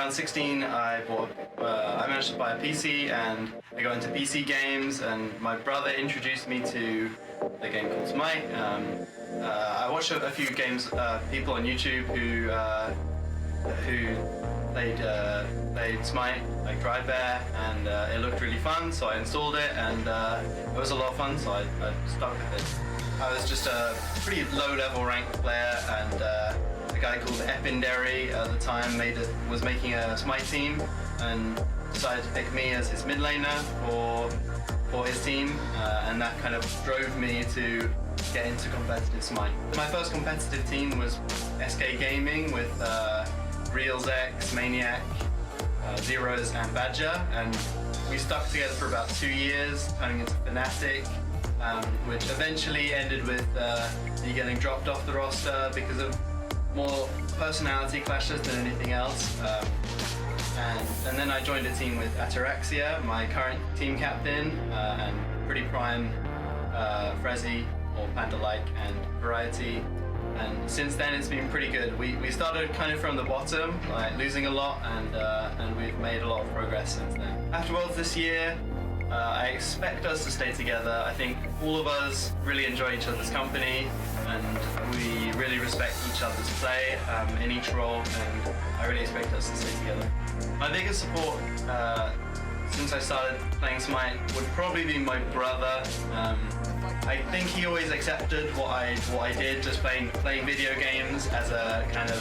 around 16, I managed to buy a PC, and I got into PC games, and my brother introduced me to a game called Smite. I watched a few people on YouTube who played Smite, like Dry Bear, and it looked really fun, so I installed it, and it was a lot of fun, so I stuck with it. I was just a pretty low-level ranked player, and a guy called Epindery at the time was making a Smite team, and decided to pick me as his mid laner for his team, and that kind of drove me to get into competitive Smite. My first competitive team was SK Gaming with RealsX, Maniac, Zeros, and Badger, and we stuck together for about 2 years, turning into Fnatic, which eventually ended with me getting dropped off the roster because of more personality clashes than anything else. And then I joined a team with Ataraxia, my current team captain, and PrettyPriMe, Frezzy, or PANDALIKE, and Variety. And since then it's been pretty good. We started kind of from the bottom, like losing a lot, and we've made a lot of progress since then. After Worlds this year, I expect us to stay together. I think all of us really enjoy each other's company, and we really respect each other's play in each role, and I really expect us to stay together. My biggest support since I started playing Smite would probably be my brother. I think he always accepted what I did, just playing video games as a kind of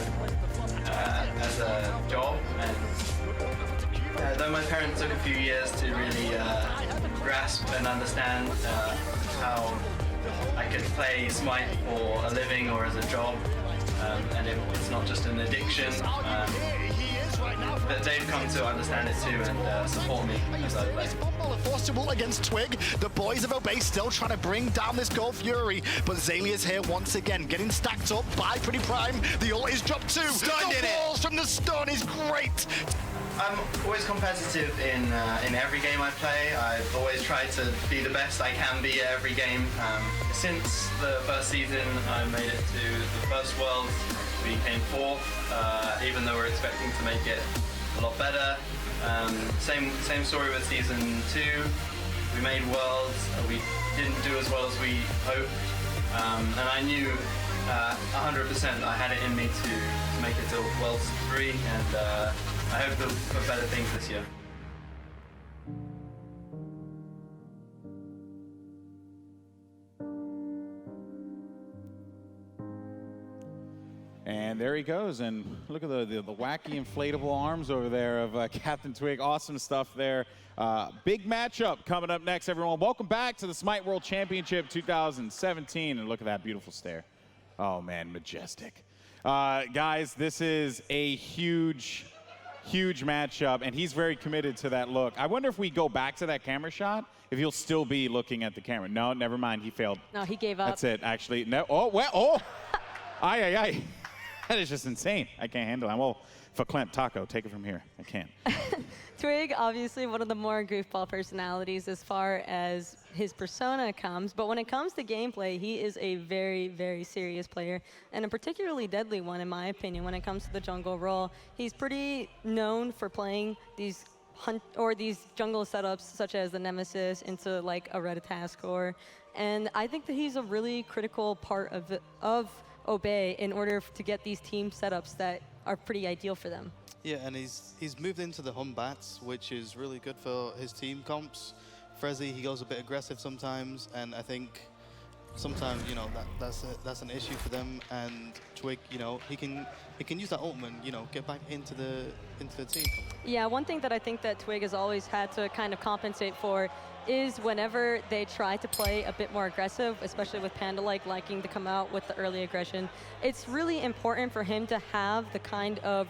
as a job. And though my parents took a few years to really grasp and understand how I could play Smite for a living or as a job, and it's not just an addiction, that they've come to understand it too and support me as I play. Forcible against Twig. The boys of Obey still trying to bring down this Gold Fury, but Zalia's here once again, getting stacked up by PrettyPriMe. The ult is dropped too. Stunned the balls from the stun is great. I'm always competitive in every game I play. I've always tried to be the best I can be at every game. Since the first season, I made it to the first Worlds. We came 4th, even though we're expecting to make it a lot better. Same story with season 2. We made Worlds. We didn't do as well as we hoped, and I knew 100% I had it in me to make it to Worlds 3, and I hope for better things this year. And there he goes, and look at the wacky inflatable arms over there of CaptainTwig. Awesome stuff there. Big matchup coming up next, everyone. Welcome back to the Smite World Championship 2017, and look at that beautiful stare. Oh man, majestic. Guys, this is a huge matchup, and he's very committed to that look. I wonder if we go back to that camera shot, if he'll still be looking at the camera. No, never mind, he failed. No, he gave up. That's it, actually. No, oh, well, oh! Aye. That is just insane. I can't handle it. Well, verklempt taco, take it from here. I can't. Twig, obviously one of the more goofball personalities as far as his persona comes, but when it comes to gameplay, he is a very, very serious player, and a particularly deadly one in my opinion when it comes to the jungle role. He's pretty known for playing these jungle setups such as the Nemesis into like a Ratatoskr, and I think that he's a really critical part of Obey in order to get these team setups that are pretty ideal for them. Yeah, and he's moved into the Humbats, which is really good for his team comps. Frezzy, he goes a bit aggressive sometimes, and I think sometimes, you know, that's an issue for them. And Twig, you know, he can use that ultimate, you know, get back into the team. Yeah, one thing that I think that Twig has always had to kind of compensate for is whenever they try to play a bit more aggressive, especially with PANDALIKE liking to come out with the early aggression, it's really important for him to have the kind of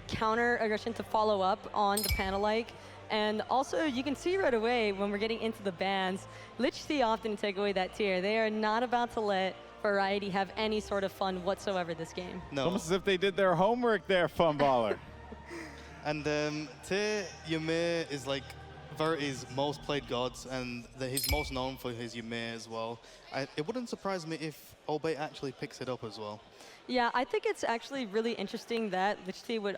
counter aggression to follow up on the PANDALIKE. And also, you can see right away when we're getting into the bans, Licht often take away that tier. They are not about to let Variety have any sort of fun whatsoever this game. No. Almost as if they did their homework there, fun baller. And tier Ymir is like Verity's most played gods, and he's most known for his Ymir as well. It wouldn't surprise me if Obey actually picks it up as well. Yeah, I think it's actually really interesting that Licht would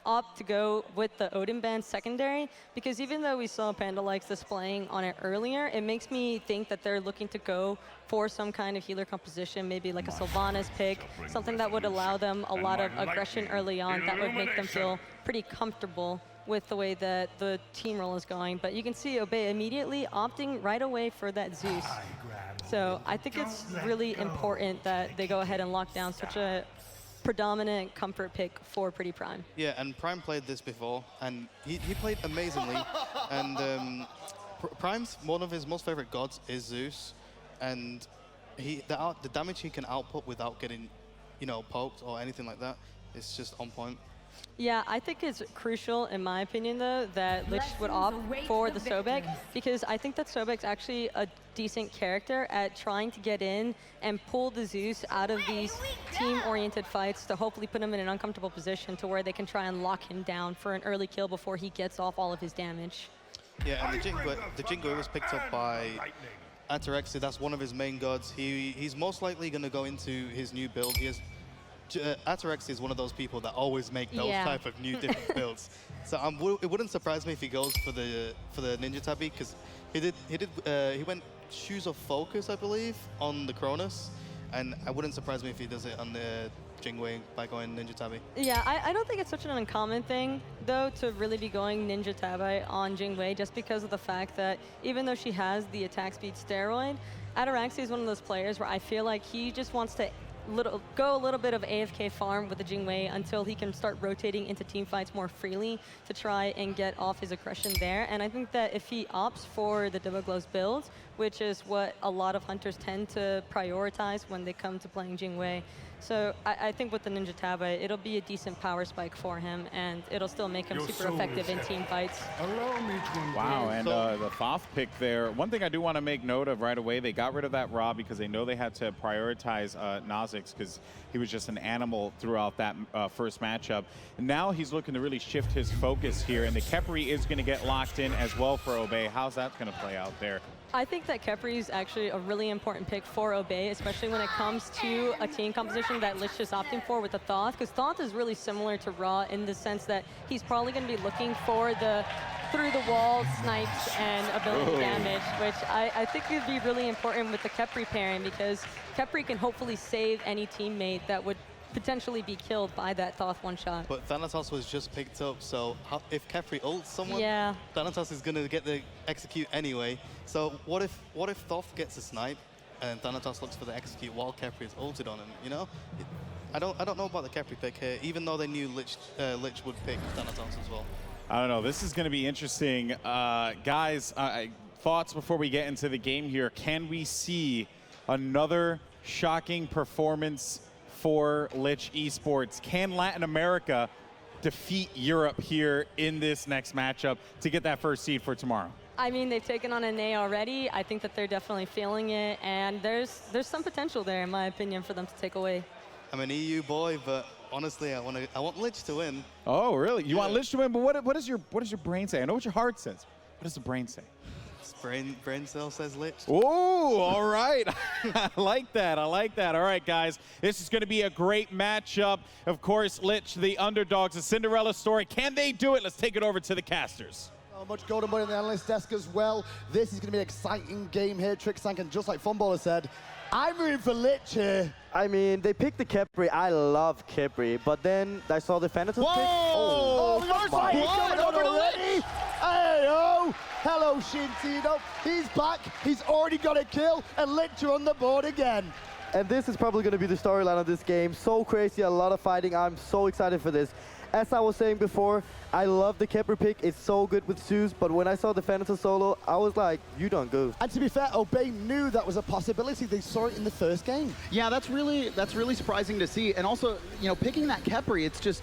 opt to go with the Odin band secondary, because even though we saw PandaLikes displaying on it earlier, it makes me think that they're looking to go for some kind of healer composition, maybe like a Sylvanas pick, something that would allow them a lot of aggression early on that would make them feel pretty comfortable with the way that the team roll is going. But you can see Obey immediately opting right away for that Zeus. So I think it's really important that they go ahead and lock down such a predominant comfort pick for PrettyPriMe. Yeah, and Prime played this before, and he played amazingly. And Prime's one of his most favorite gods is Zeus, and the damage he can output without getting, poked or anything like that is just on point. Yeah, I think it's crucial, in my opinion, though, that Licht would opt for the Sobek, because I think that Sobek's actually a decent character at trying to get in and pull the Zeus out of these team-oriented fights to hopefully put him in an uncomfortable position to where they can try and lock him down for an early kill before he gets off all of his damage. Yeah, and the Jingui was picked up by Ataraxia. That's one of his main gods. He's most likely going to go into his new build. Ataraxia is one of those people that always make those type of new different builds. So it wouldn't surprise me if he goes for the Ninja Tabi, because he went Shoes of Focus, I believe, on the Cronus, and I wouldn't surprise me if he does it on the Jingui by going Ninja Tabi. Yeah, I don't think it's such an uncommon thing, though, to really be going Ninja Tabi on Jingui, just because of the fact that even though she has the attack speed steroid, Ataraxia is one of those players where I feel like he just wants to go a little bit of AFK farm with the Jingui until he can start rotating into team fights more freely to try and get off his aggression there. And I think that if he opts for the Double Glows build, which is what a lot of hunters tend to prioritize when they come to playing Jingui, so I think with the Ninja Tabi, it'll be a decent power spike for him, and it'll still make him super effective in team fights. Wow, and the Thoth pick there. One thing I do want to make note of right away, they got rid of that Ra because they know they had to prioritize Kha'Zix because he was just an animal throughout that first matchup. And now he's looking to really shift his focus here, and the Khepri is going to get locked in as well for Obey. How's that going to play out there? I think that Khepri is actually a really important pick for Obey, especially when it comes to a team composition that Licht is opting for with the Thoth, because Thoth is really similar to Ra in the sense that he's probably going to be looking for the through-the-wall snipes and ability damage, which I think would be really important with the Khepri pairing, because Khepri can hopefully save any teammate that would potentially be killed by that Thoth one-shot. But Thanatos was just picked up, so if Khepri ults someone, Thanatos is going to get the execute anyway. So what if Thoth gets a snipe and Thanatos looks for the execute while Khepri is ulted on him? I don't know about the Khepri pick here, even though they knew Licht would pick Thanatos as well. I don't know. This is going to be interesting. Guys, thoughts before we get into the game here. Can we see another shocking performance for Licht Esports? Can Latin America defeat Europe here in this next matchup to get that first seed for tomorrow? I mean, they've taken on NA already. I think that they're definitely feeling it, and there's some potential there, in my opinion, for them to take away. I'm an EU boy, but honestly, I want Licht to win. Oh, really? You want Licht to win? But what does your brain say? I know what your heart says. What does the brain say? Brain cell says Licht. Oh, all right. I like that. I like that. All right, guys. This is going to be a great matchup. Of course, Licht, the underdogs, a Cinderella story. Can they do it? Let's take it over to the casters. So much golden money on the analyst desk as well. This is going to be an exciting game here. Tricksank, and just like Funballer said, I'm rooting for Licht here. I mean, they picked the Khepri. I love Khepri, but then I saw the Thanatos pick. Oh, first fight going on already. Hey-oh. Hello, Sheento. He's back. He's already got a kill, and Licht are on the board again. And this is probably going to be the storyline of this game. So crazy, a lot of fighting. I'm so excited for this. As I was saying before, I love the Khepri pick. It's so good with Zeus, but when I saw the Thanatos solo, I was like, you don't go. And to be fair, Obey knew that was a possibility. They saw it in the first game. Yeah, that's really surprising to see. And also, picking that Khepri, it's just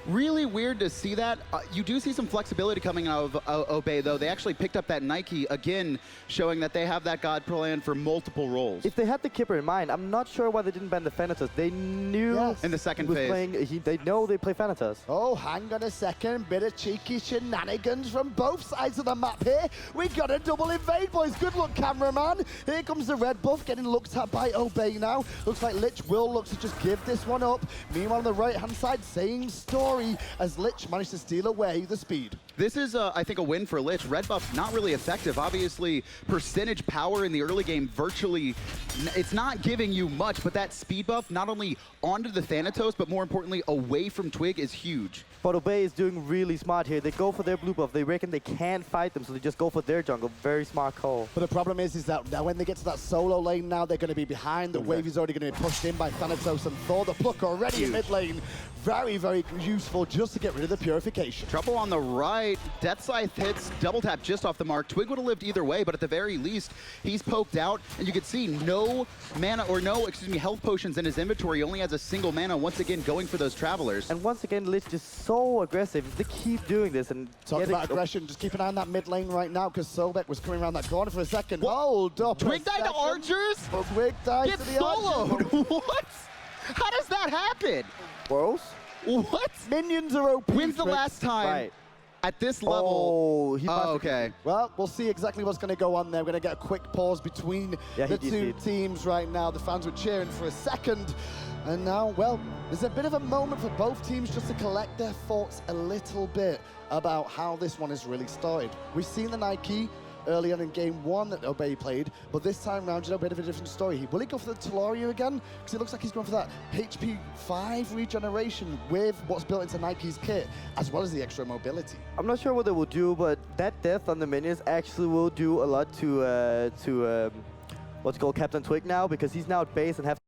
really weird to see that. You do see some flexibility coming out of Obey, though. They actually picked up that Nike, again, showing that they have that God plan for multiple roles. If they had the Khepri in mind, I'm not sure why they didn't ban the Thanatos. They knew in the second phase. They know they play Thanatos. Oh, hang on a second. Bit of cheeky shenanigans from both sides of the map here. We got a double invade, boys. Good luck, cameraman. Here comes the red buff getting looked at by Obey now. Looks like Licht will look to just give this one up. Meanwhile, on the right-hand side, same story. Talori as Lich managed to steal away the speed. This is, I think, a win for Lich. Red buff not really effective. Obviously, percentage power in the early game virtually, it's not giving you much, but that speed buff, not only onto the Thanatos, but more importantly, away from Twig is huge. But Obey is doing really smart here. They go for their blue buff. They reckon they can't fight them, so they just go for their jungle. Very smart call. But the problem is that now when they get to that solo lane now, they're going to be behind. The wave is already going to be pushed in by Thanatos and Thor. The pluck already in mid lane. Very, very useful just to get rid of the purification. Trouble on the right. Death Scythe hits, double tap just off the mark. Twig would have lived either way, but at the very least, he's poked out. And you can see no mana, or no, excuse me, health potions in his inventory. He only has a single mana, once again going for those Travelers. And once again, Lich is so aggressive. If they keep doing this and talking about aggression, just keep an eye on that mid lane right now because Sobek was coming around that corner for a second. Hold up. Twig died to archers? Oh, Twig died Get to the soloed. archers. What? How does that happen? Worlds? What? Minions are OP. When's the last time at this level? Okay. Well, we'll see exactly what's going to go on there. We're going to get a quick pause between the two teams right now. The fans were cheering for a second. And now, well, there's a bit of a moment for both teams just to collect their thoughts a little bit about how this one has really started. We've seen the Nike early on in game 1 that Obey played, but this time round, a bit of a different story. Will he go for the Talori again? Because it looks like he's going for that HP 5 regeneration with what's built into Nike's kit, as well as the extra mobility. I'm not sure what they will do, but that death on the minions actually will do a lot to what's called CaptainTwig now, because he's now at base and have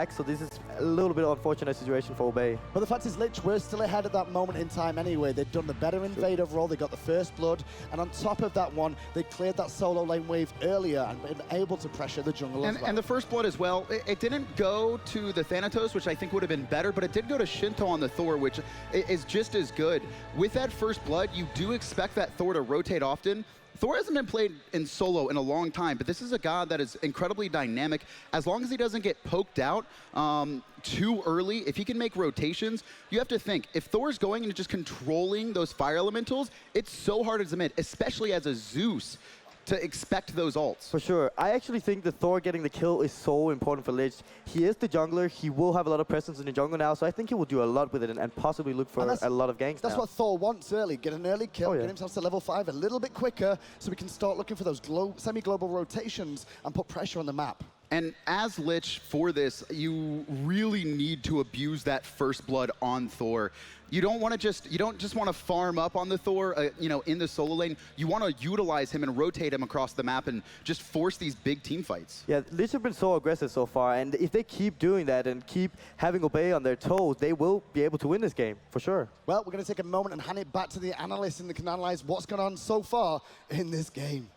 so this is a little bit of an unfortunate situation for Obey. But the fact is, Lich were still ahead at that moment in time anyway. They'd done the better invade overall. They got the first blood. And on top of that one, they cleared that solo lane wave earlier and been able to pressure the jungle as well. And the first blood as well, it didn't go to the Thanatos, which I think would have been better, but it did go to Sheento on the Thor, which is just as good. With that first blood, you do expect that Thor to rotate often. Thor hasn't been played in solo in a long time, but this is a god that is incredibly dynamic. As long as he doesn't get poked out too early, if he can make rotations, you have to think, if Thor's going and just controlling those fire elementals, it's so hard as a mid, especially as a Zeus, to expect those ults. For sure. I actually think the Thor getting the kill is so important for Lich. He is the jungler. He will have a lot of presence in the jungle now, so I think he will do a lot with it and possibly look for a lot of ganks That's now. what Thor wants early. Get an early kill, get himself to level 5 a little bit quicker so we can start looking for those semi-global rotations and put pressure on the map. And as Lich, for this, you really need to abuse that first blood on Thor. You don't just want to farm up on the Thor, you know, in the solo lane. You want to utilize him and rotate him across the map and just force these big team fights. Yeah, Lich have been so aggressive so far, and if they keep doing that and keep having Obey on their toes, they will be able to win this game, for sure. Well, we're going to take a moment and hand it back to the analysts and they can analyze what's gone on so far in this game.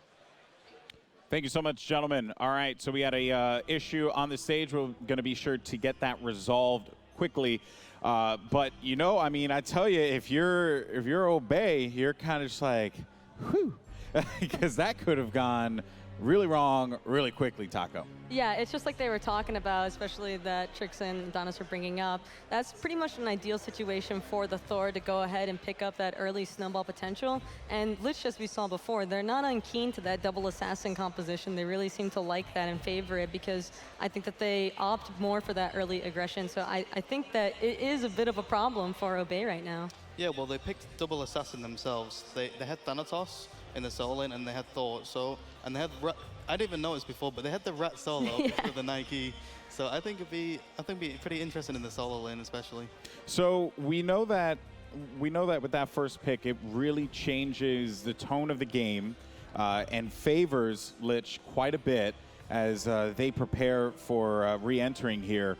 Thank you so much, gentlemen. All right, so we had a issue on the stage. We're going to be sure to get that resolved quickly. But you know, I mean, I tell you, if you're Obey, you're kind of just like, whew, because that could have gone really wrong really quickly, Taco. Yeah, it's just like they were talking about, especially that Trix and Adonis were bringing up. That's pretty much an ideal situation for the Thor to go ahead and pick up that early snowball potential. And Lich, as we saw before, they're not unkeen to that double assassin composition. They really seem to like that and favor it because I think that they opt more for that early aggression. So I think that it is a bit of a problem for Obey right now. Yeah, well, they picked double assassin themselves. They had Thanatos in the solo lane and they had Thor. And they had I didn't even notice before, but they had the rat solo with the Nike. So I think it'd be pretty interesting in the solo lane, especially. So we know that with that first pick, it really changes the tone of the game and favors Lich quite a bit as they prepare for re-entering here.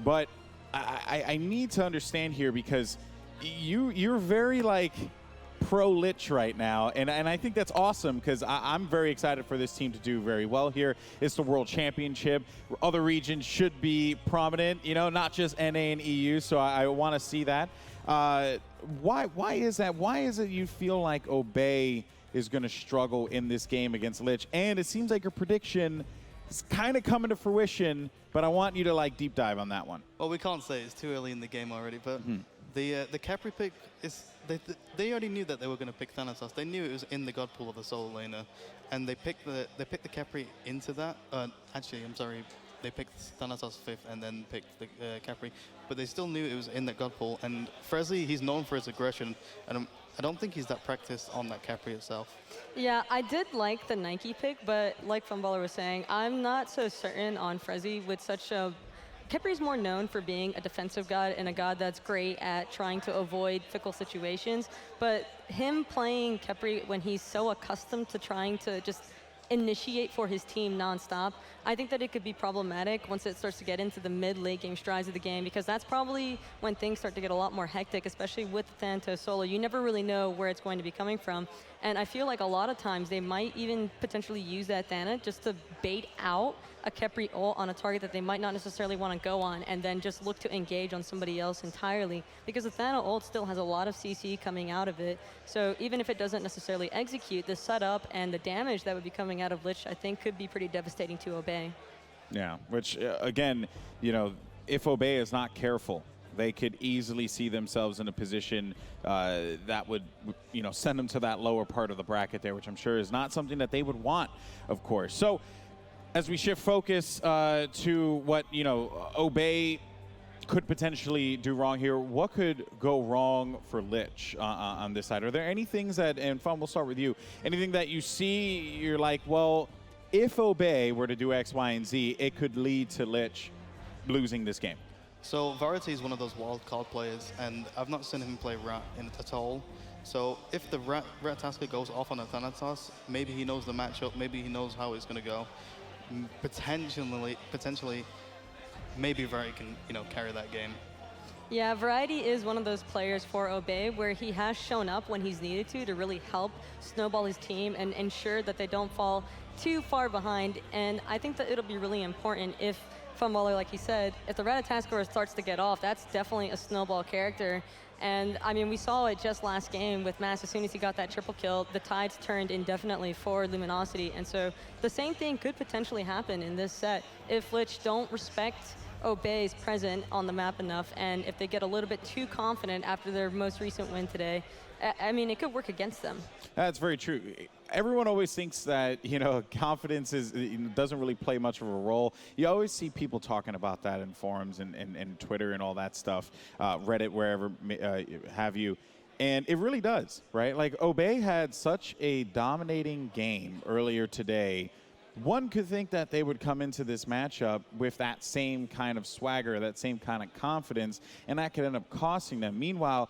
But I need to understand here because you're very like pro-Lich right now, and I think that's awesome because I'm very excited for this team to do very well here. It's the World Championship. Other regions should be prominent, you know, not just NA and EU, so I want to see that. Why is that? Why is it you feel like Obey is going to struggle in this game against Lich? And it seems like your prediction is kind of coming to fruition, but I want you to like deep dive on that one. Well, we can't say it's too early in the game already, but the Khepri pick is they already knew that they were going to pick Thanatos. They knew it was in the god pool of the solo laner, and they picked the Khepri into that. Actually, I'm sorry, they picked Thanatos 5th and then picked the Khepri, but they still knew it was in that god pool. And Frezzy, he's known for his aggression, and I don't think he's that practiced on that Khepri itself. Yeah, I did like the Nike pick, but like Funballer was saying, I'm not so certain on Frezzy with such a... Khepri's more known for being a defensive god and a god that's great at trying to avoid fickle situations, but him playing Khepri when he's so accustomed to trying to just initiate for his team nonstop, I think that it could be problematic once it starts to get into the mid-late game strides of the game, because that's probably when things start to get a lot more hectic, especially with the Thanatos solo. You never really know where it's going to be coming from, and I feel like a lot of times they might even potentially use that Thana just to bait out a Khepri ult on a target that they might not necessarily want to go on, and then just look to engage on somebody else entirely, because the Thana ult still has a lot of CC coming out of it. So even if it doesn't necessarily execute, the setup and the damage that would be coming out of Lich, I think could be pretty devastating to Obey. Yeah, which again, you know, if Obey is not careful, they could easily see themselves in a position that would, you know, send them to that lower part of the bracket there, which I'm sure is not something that they would want, of course. So as we shift focus to what, you know, Obey could potentially do wrong here, what could go wrong for Lich on this side? Are there any things that, and Fun, we'll start with you, anything that you see, you're like, well, if Obey were to do X, Y, and Z, it could lead to Lich losing this game? So Varity is one of those wild card players, and I've not seen him play Rat at all. So if the Ratatoskr goes off on a Thanatos, maybe he knows the matchup, maybe he knows how it's going to go. Potentially, maybe Variety can, you know, carry that game. Yeah, Variety is one of those players for Obey where he has shown up when he's needed to really help snowball his team and ensure that they don't fall too far behind. And I think that it'll be really important if Funballer, like he said, if the Ratatoskr starts to get off, that's definitely a snowball character. And I mean, we saw it just last game with Mass. As soon as he got that triple kill, the tides turned indefinitely for Luminosity. And so the same thing could potentially happen in this set if Lich don't respect Obey's present on the map enough, and if they get a little bit too confident after their most recent win today, I mean, it could work against them. That's very true. Everyone always thinks that, you know, confidence doesn't really play much of a role. You always see people talking about that in forums and Twitter and all that stuff, Reddit, wherever have you. And it really does, right? Like, Obey had such a dominating game earlier today. One could think that they would come into this matchup with that same kind of swagger, that same kind of confidence, and that could end up costing them. Meanwhile,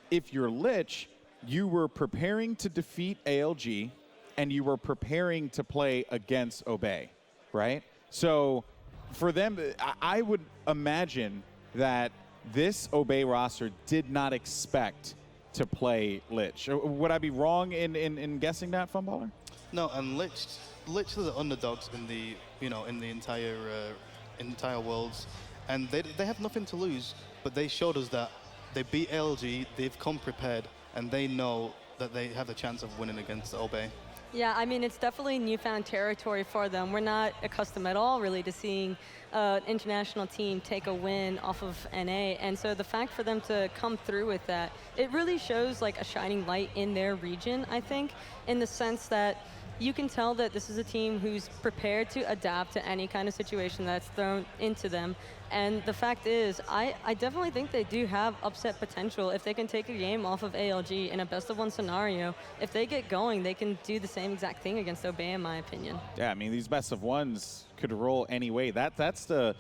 if you're Lich, you were preparing to defeat ALG, and you were preparing to play against Obey, right? So for them, I would imagine that this Obey roster did not expect to play Lich. Would I be wrong in guessing that, Funballer? No, and Lich are the underdogs in the, you know, in the entire worlds, and they have nothing to lose. But they showed us that they beat LG, they've come prepared, and they know that they have a chance of winning against Obey. Yeah, I mean, it's definitely newfound territory for them. We're not accustomed at all, really, to seeing an international team take a win off of NA. And so the fact for them to come through with that, it really shows like a shining light in their region, I think, in the sense that you can tell that this is a team who's prepared to adapt to any kind of situation that's thrown into them. And the fact is, I definitely think they do have upset potential if they can take a game off of ALG in a best-of-1 scenario. If they get going, they can do the same exact thing against Obey, in my opinion. Yeah, I mean, these best-of-1s could roll any way. That's the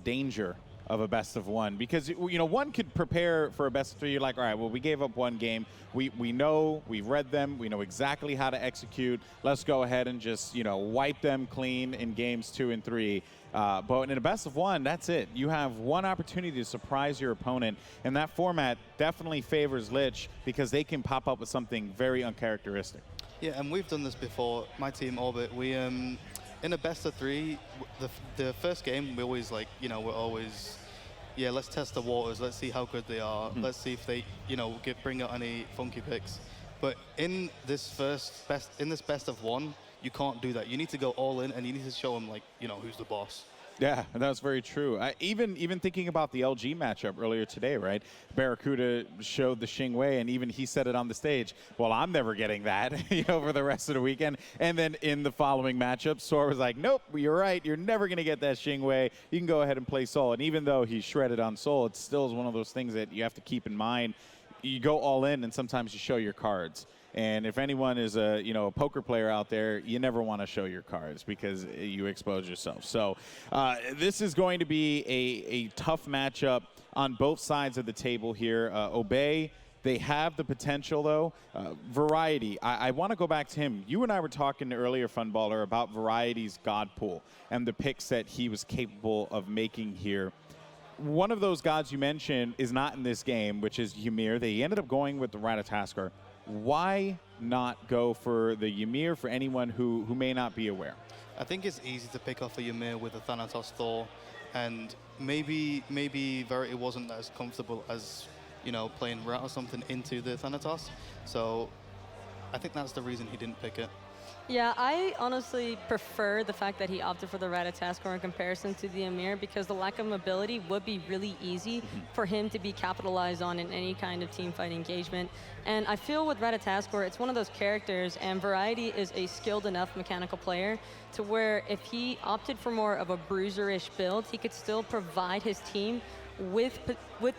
danger of a best-of-1, because, you know, one could prepare for a best-of-3. You're like, all right, well, we gave up one game. We know, we've read them, we know exactly how to execute. Let's go ahead and just, you know, wipe them clean in games 2 and 3. But in a best-of-1, that's it. You have one opportunity to surprise your opponent, and that format definitely favors Lich because they can pop up with something very uncharacteristic. Yeah, and we've done this before. My team, Orbit, we in a best-of-3, the first game, we always, like, you know, we're always, yeah, let's test the waters, let's see how good they are, let's see if they, you know, bring out any funky picks. But in this best-of-1, you can't do that. You need to go all in, and you need to show them, like, you know, who's the boss. Yeah, that's very true. Even thinking about the LG matchup earlier today, right? Barracuda showed the Xing Wei, and even he said it on the stage. Well, I'm never getting that for the rest of the weekend. And then in the following matchup, Sor was like, nope, you're right. You're never going to get that Xing Wei. You can go ahead and play Soul. And even though he shredded on Soul, it still is one of those things that you have to keep in mind. You go all in, and sometimes you show your cards. And if anyone is a poker player out there, you never want to show your cards because you expose yourself. So this is going to be a tough matchup on both sides of the table here. Obey, they have the potential though. Variety, I want to go back to him. You and I were talking earlier, Funballer, about Variety's God Pool and the picks that he was capable of making here. One of those gods you mentioned is not in this game, which is Ymir. They ended up going with the Ratatoskr. Why not go for the Ymir for anyone who may not be aware? I think it's easy to pick off a Ymir with a Thanatos Thor, and maybe Verity wasn't as comfortable as playing Rat or something into the Thanatos. So I think that's the reason he didn't pick it. Yeah, I honestly prefer the fact that he opted for the Ratatoskr in comparison to the Ymir, because the lack of mobility would be really easy for him to be capitalized on in any kind of team fight engagement. And I feel with Ratatoskr, it's one of those characters, and Variety is a skilled enough mechanical player to where if he opted for more of a bruiser-ish build, he could still provide his team with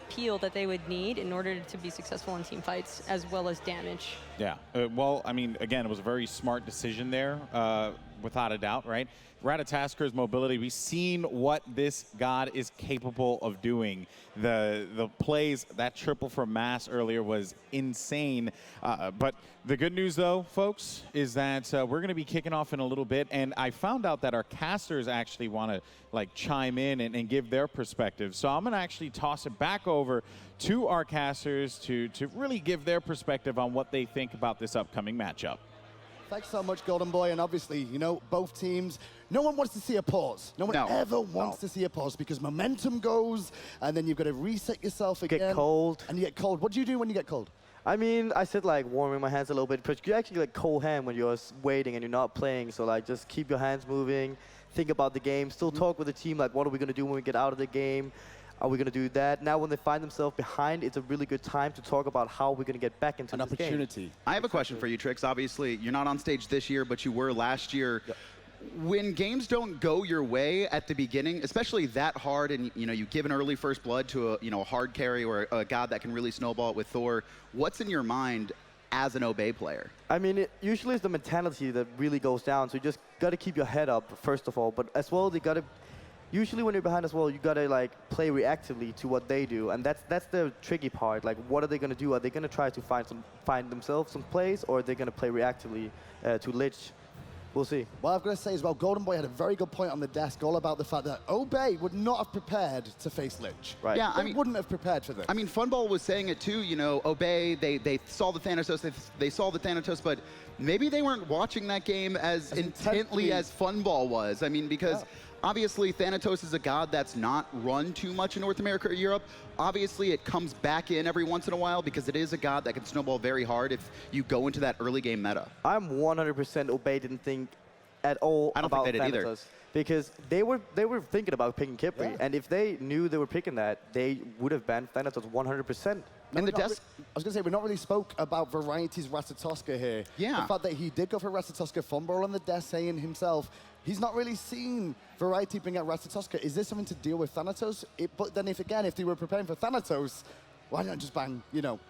peel that they would need in order to be successful in team fights, as well as damage. Yeah, well, I mean, again, it was a very smart decision there, without a doubt, right? Ratataskr's mobility, we've seen what this god is capable of doing. The plays, that triple from Mass earlier was insane. But the good news, though, folks, is that we're going to be kicking off in a little bit. And I found out that our casters actually want to chime in and give their perspective. So I'm going to actually toss it back over to our casters to really give their perspective on what they think about this upcoming matchup. Thanks so much, Golden Boy. And obviously, both teams, no one wants to see a pause. No one ever wants to see a pause, because momentum goes, and then you've got to reset yourself again. Get cold. And you get cold. What do you do when you get cold? I mean, I said warming my hands a little bit, but you actually get cold hand when you're waiting and you're not playing. So just keep your hands moving, think about the game, still talk with the team, what are we going to do when we get out of the game? Are we going to do that? Now when they find themselves behind, it's a really good time to talk about how we're going to get back into this game. An opportunity. I have a question for you, Trix. Obviously, you're not on stage this year, but you were last year. Yep. When games don't go your way at the beginning, especially that hard, and you give an early first blood to a hard carry or a god that can really snowball it with Thor, what's in your mind as an Obey player? I mean, usually it's the mentality that really goes down. So you just got to keep your head up, first of all. But as well, they got to... Usually when you're behind as well, you got to play reactively to what they do. And that's the tricky part. What are they going to do? Are they going to try to find themselves some plays, or are they going to play reactively to Lich? We'll see. Well, I've got to say as well, Golden Boy had a very good point on the desk all about the fact that Obey would not have prepared to face Lich. Right. Yeah, they wouldn't have prepared for this. I mean, Funball was saying it too, Obey, they saw the Thanatos, they saw the Thanatos, but maybe they weren't watching that game as intently as Funball was. I mean, because obviously Thanatos is a god that's not run too much in North America or Europe. Obviously, it comes back in every once in a while because it is a god that can snowball very hard if you go into that early game meta. I'm 100% Obey didn't think at all about think they did Thanatos. Because they were thinking about picking Khepri, and if they knew they were picking that, they would have banned Thanatos 100%. And I was going to say, we not really spoke about Variety's Ratatoskr here. Yeah. The fact that he did go for Ratatoskr, Funball on the desk saying himself, he's not really seen Variety bring out Ratatoskr. Is this something to deal with Thanatos? But then if they were preparing for Thanatos, why not just bang,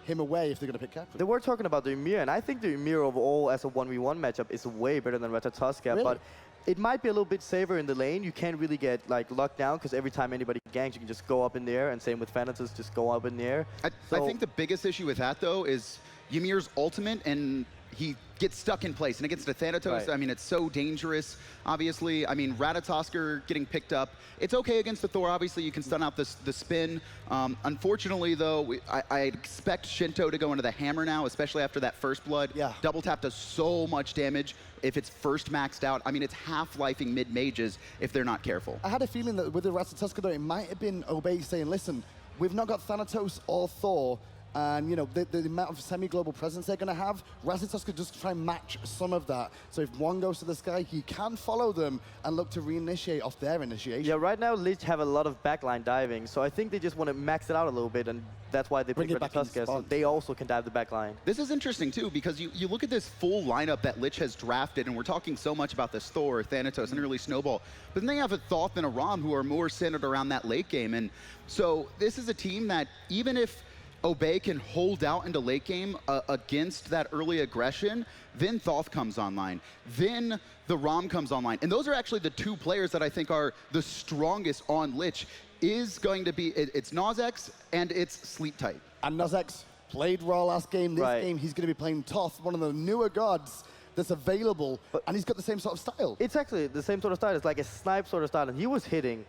him away if they're going to pick Khepri? They were talking about the Ymir, and I think the Ymir overall as a 1v1 matchup is way better than Ratatoskr, really? But it might be a little bit safer in the lane. You can't really get locked down, because every time anybody ganks, you can just go up in the air, and same with Thanatos, just go up in the air. I think the biggest issue with that, though, is Ymir's ultimate, and he gets stuck in place. And against the Thanatos, I mean, it's so dangerous, obviously. I mean, Ratatoskr getting picked up. It's okay against the Thor. Obviously, you can stun out the spin. Unfortunately, though, I expect Sheento to go into the hammer now, especially after that first blood. Yeah. Double tap does so much damage if it's first maxed out. I mean, it's half-lifing mid-mages if they're not careful. I had a feeling that with the Ratatoskr, though, it might have been Obey saying, listen, we've not got Thanatos or Thor. And, you know, the amount of semi-global presence they're going to have, Ratatoskr could just try and match some of that. So if one goes to the sky, he can follow them and look to reinitiate off their initiation. Yeah, right now, Licht have a lot of backline diving, so I think they just want to max it out a little bit, and that's why they pick Ratatoskr, so they also can dive the backline. This is interesting, too, because you look at this full lineup that Licht has drafted, and we're talking so much about this Thor, Thanatos, and early Snowball, but then they have a Thoth and a Ram who are more centered around that late game, and so this is a team that even if Obey can hold out into late game against that early aggression, then Thoth comes online, then the Ram comes online, and those are actually the two players that I think are the strongest on Licht. Is going to be, it's NowiS and it's Sleeptight. And NowiS played Raw last game. This game, he's going to be playing Thoth, one of the newer gods that's available, and he's got the same sort of style. It's actually the same sort of style. It's like a snipe sort of style, and he was hitting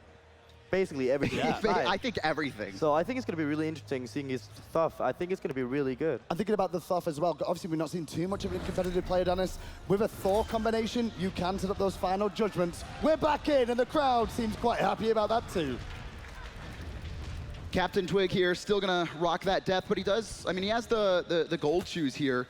basically everything. I think everything. So I think it's going to be really interesting seeing his Thoth. I think it's going to be really good. I'm thinking about the Thoth as well. Obviously, we've not seen too much of a competitive player, Dennis. With a Thor combination, you can set up those final judgments. We're back in, and the crowd seems quite happy about that too. CaptainTwig here, still gonna rock that death, but he does, I mean, he has the gold shoes here.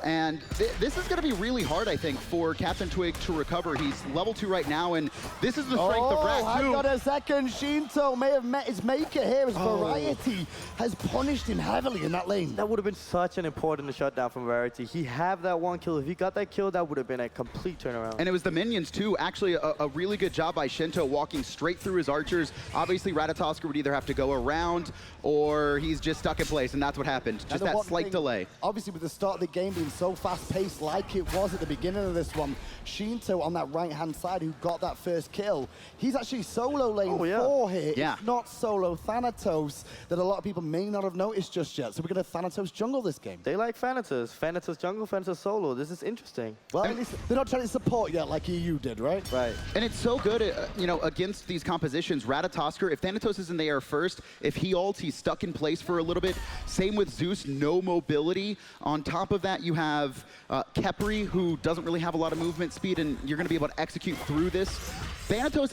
And this is gonna be really hard, I think, for CaptainTwig to recover. He's level 2 right now, and this is the strength of Rat, too. Hang on a second, Sheento may have met his maker here as Variety has punished him heavily in that lane. That would have been such an important shutdown from Variety. He had that one kill. If he got that kill, that would have been a complete turnaround. And it was the minions, too. Actually, a really good job by Sheento walking straight through his archers. Obviously, Ratatoskr would either have to go around or he's just stuck in place, and that's what happened. Just that slight delay. Obviously, with the start of the game being so fast-paced like it was at the beginning of this one, Sheento on that right-hand side who got that first kill, he's actually solo lane 4 here. Yeah. It's not solo Thanatos that a lot of people may not have noticed just yet. So we're going to Thanatos jungle this game. They like Thanatos. Thanatos jungle, Thanatos solo. This is interesting. Well, at least they're not trying to support yet like EU did, right? Right. And it's so good, you know, against these compositions. Ratatoskr, if Thanatos is in the air first, if he ults, he's stuck in place for a little bit. Same with Zeus, no mobility. On top of that, you have Khepri, who doesn't really have a lot of movement speed, and you're going to be able to execute through this. Thanatos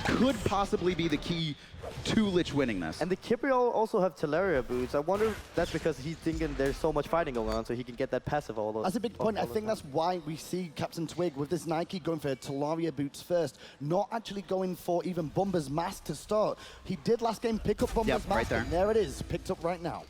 could possibly be the key to Licht winning this. And the Khepri also have Teleria boots. I wonder if that's because he's thinking there's so much fighting going on, so he can get that passive all the That's a big point. I think that's why we see CaptainTwig with this Nike going for Teleria boots first, not actually going for even Bumba's mask to start. He did last game pick up Bumba's mask, right there. and there it is, picked up right now.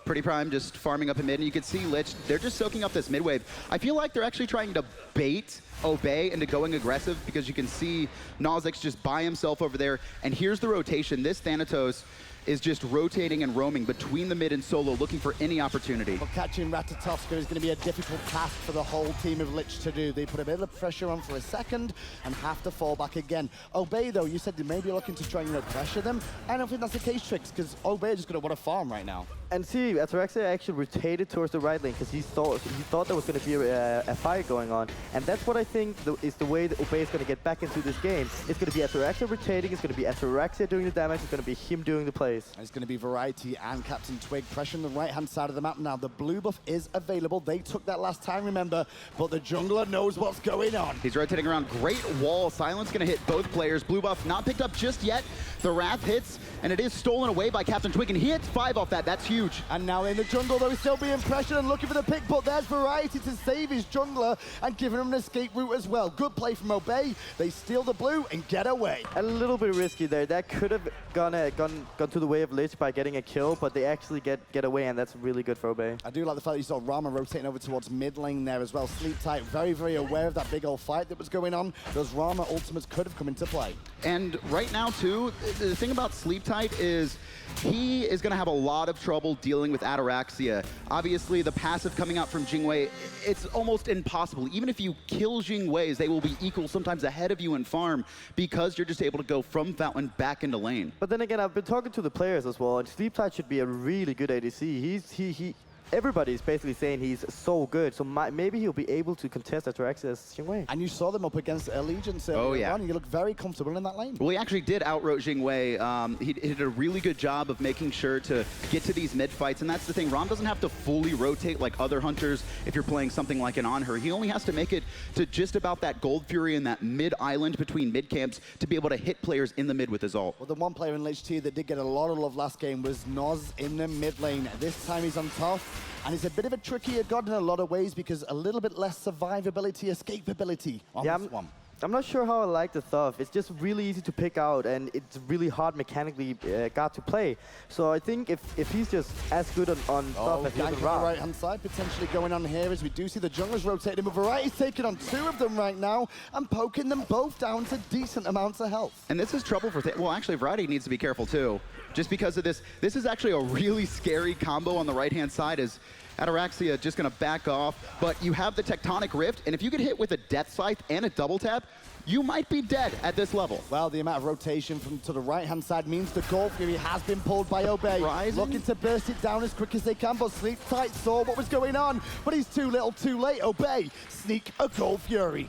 PrettyPriMe just farming up in mid, and you can see Licht, they're just soaking up this mid wave. I feel like they're actually trying to bait Obey into going aggressive, because you can see NowiS just by himself over there, and here's the rotation. This Thanatos is just rotating and roaming between the mid and solo, looking for any opportunity. Well, catching Ratatoskr is going to be a difficult task for the whole team of Licht to do. They put a bit of pressure on for a second and have to fall back again. Obey, though, you said they may be looking to try and pressure them. I don't think that's the case, Trix, because Obey is just going to want to farm right now. And see, Ataraxia actually rotated towards the right lane because he thought there was going to be a fight going on. And that's what I think is the way that Obey is going to get back into this game. It's going to be Ataraxia rotating, it's going to be Ataraxia doing the damage, it's going to be him doing the plays. And it's going to be Variety and CaptainTwig pressuring the right-hand side of the map now. The blue buff is available. They took that last time, remember, but the jungler knows what's going on. He's rotating around. Great wall. Silence going to hit both players. Blue buff not picked up just yet. The Wrath hits, and it is stolen away by CaptainTwig, and he hits 5 off that. That's huge. And now in the jungle, though, he's still being pressured and looking for the pick, but there's Variety to save his jungler and giving him an escape route as well. Good play from Obey. They steal the blue and get away. A little bit risky there. That could have gone to the way of Licht by getting a kill, but they actually get away, and that's really good for Obey. I do like the fact that you saw Rama rotating over towards mid lane there as well. Sleeptight, very, very aware of that big old fight that was going on. Those Rama ultimates could have come into play. And right now, too, the thing about Sleeptight is he is going to have a lot of trouble dealing with Ataraxia. Obviously, the passive coming out from Jing Wei, it's almost impossible. Even if you kill Jing Wei's, they will be equal, sometimes ahead of you in farm, because you're just able to go from Fountain back into lane. But then again, I've been talking to the players as well, and Sleeptight should be a really good ADC. everybody's basically saying he's so good. So maybe he'll be able to contest Ataraxia's Xingwei. And you saw them up against Allegiance earlier on, and you look very comfortable in that lane. Well, he actually did outrote Xingwei. He did a really good job of making sure to get to these mid fights, and that's the thing. Rom doesn't have to fully rotate like other hunters if you're playing something like an Anhur. He only has to make it to just about that Gold Fury in that mid island between mid camps to be able to hit players in the mid with his ult. Well, the one player in Licht that did get a lot of love last game was Noz in the mid lane. This time he's on Thoth, and he's a bit of a trickier god in a lot of ways because a little bit less survivability, escapability on this one. I'm not sure how I like the Thoth. It's just really easy to pick out, and it's really hard mechanically got to play. So I think if he's just as good on Thoth as he is on Ra. Right-hand side potentially going on here as we do see the junglers rotating, but Variety's taking on 2 of them right now and poking them both down to decent amounts of health. And this is trouble for well, actually, Variety needs to be careful too, just because of this. This is actually a really scary combo on the right-hand side as Ataraxia just going to back off, but you have the Tectonic Rift, and if you get hit with a Death Scythe and a double tap, you might be dead at this level. Well, the amount of rotation from to the right-hand side means the Gold Fury has been pulled by Obey. Looking to burst it down as quick as they can, but Sleeptight saw what was going on, but he's too little too late. Obey sneak a Gold Fury.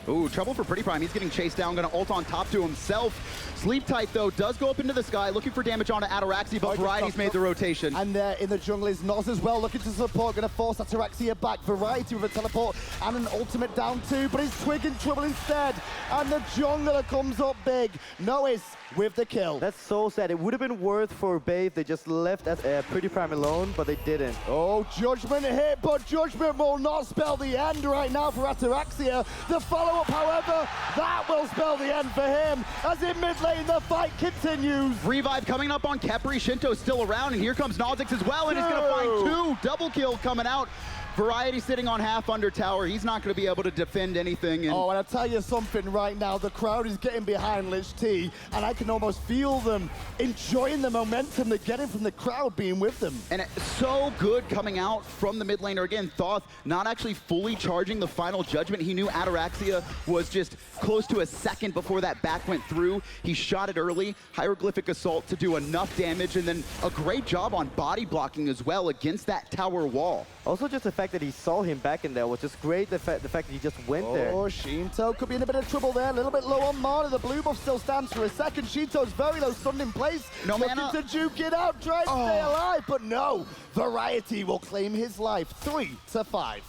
Ooh, trouble for PrettyPriMe. He's getting chased down, gonna ult on top to himself. Sleeptight, though, does go up into the sky, looking for damage onto Ataraxia, but Variety's made the rotation. And there in the jungle is Noz as well, looking to support, gonna force Ataraxia back. Variety with a teleport and an ultimate down too, but it's Twig in trouble instead. And the jungler comes up big. NowiS with the kill. That's so sad. It would have been worth for Bay if they just left PrettyPriMe alone, but they didn't. Oh, Judgment hit, but Judgment will not spell the end right now for Ataraxia. The follow-up, however, that will spell the end for him. As in mid lane, the fight continues. Revive coming up on Khepri. Sheento still around, and here comes NowiS as well, and he's going to find 2 double kill coming out. Variety sitting on half under tower. He's not going to be able to defend anything. And oh, and I'll tell you something right now. The crowd is getting behind Licht, and I can almost feel them enjoying the momentum they're getting from the crowd being with them. And it's so good coming out from the mid laner. Again, Thoth not actually fully charging the final judgment. He knew Ataraxia was just close to a second before that back went through. He shot it early, hieroglyphic assault to do enough damage, and then a great job on body blocking as well against that tower wall. Also, just the fact that he saw him back in there was just great. The fact that he just went there. Oh, Sheento could be in a bit of trouble there. A little bit low on mana. The blue buff still stands for a second. Sheento's very low, stunned in place. No looking mana. to juke it out, try to stay alive, but no. Variety will claim his life. 3-5.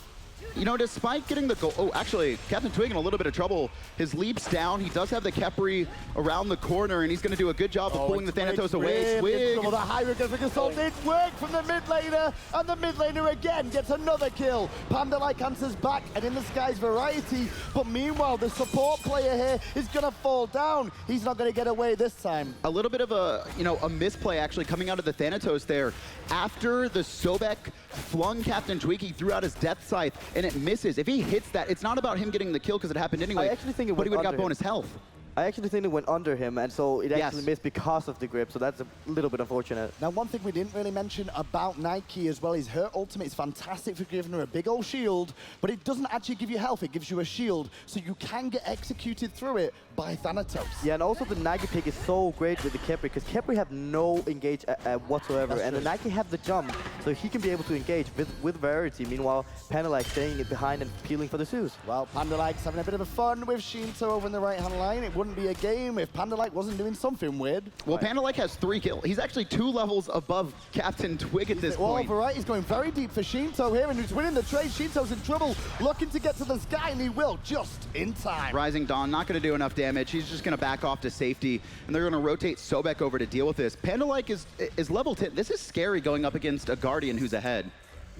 You know, despite getting the goal, oh, actually, CaptainTwig in a little bit of trouble. His leap's down. He does have the Khepri around the corner, and he's going to do a good job of pulling the Thanatos away. Twig. The hieroglyphic assault did work from the mid laner, and the mid laner again gets another kill. PandaLike answers back, and in the sky's Variety, but meanwhile, the support player here is going to fall down. He's not going to get away this time. A little bit of a, you know, a misplay actually coming out of the Thanatos there. After the Sobek flung CaptainTwig, he threw out his Death Scythe, and it misses. If he hits that, it's not about him getting the kill because it happened anyway. I actually think it but he would have got under bonus health. I actually think it went under him, and so it actually missed because of the grip, so that's a little bit unfortunate. Now, one thing we didn't really mention about Nike as well is her ultimate is fantastic for giving her a big old shield, but it doesn't actually give you health, it gives you a shield, so you can get executed through it by Thanatos. Yeah, and also the Nike pick is so great with the Khepri, because Khepri have no engage whatsoever, and the Nike have the jump, so he can be able to engage with Variety. Meanwhile, PandaLike staying behind and peeling for the Zeus. Well, PandaLike's having a bit of a fun with Sheento over in the right-hand line. It wouldn't be a game if PandaLike wasn't doing something weird. Well, PandaLike has 3 kills. He's actually 2 levels above CaptainTwig at this point. Well, Variety's going very deep for Sheento here, and he's winning the trade. Sheento's in trouble, looking to get to the sky, and he will just in time. Rising Dawn, not going to do enough damage. He's just going to back off to safety, and they're going to rotate Sobek over to deal with this. PandaLike is level 10. This is scary going up against a Guardian who's ahead.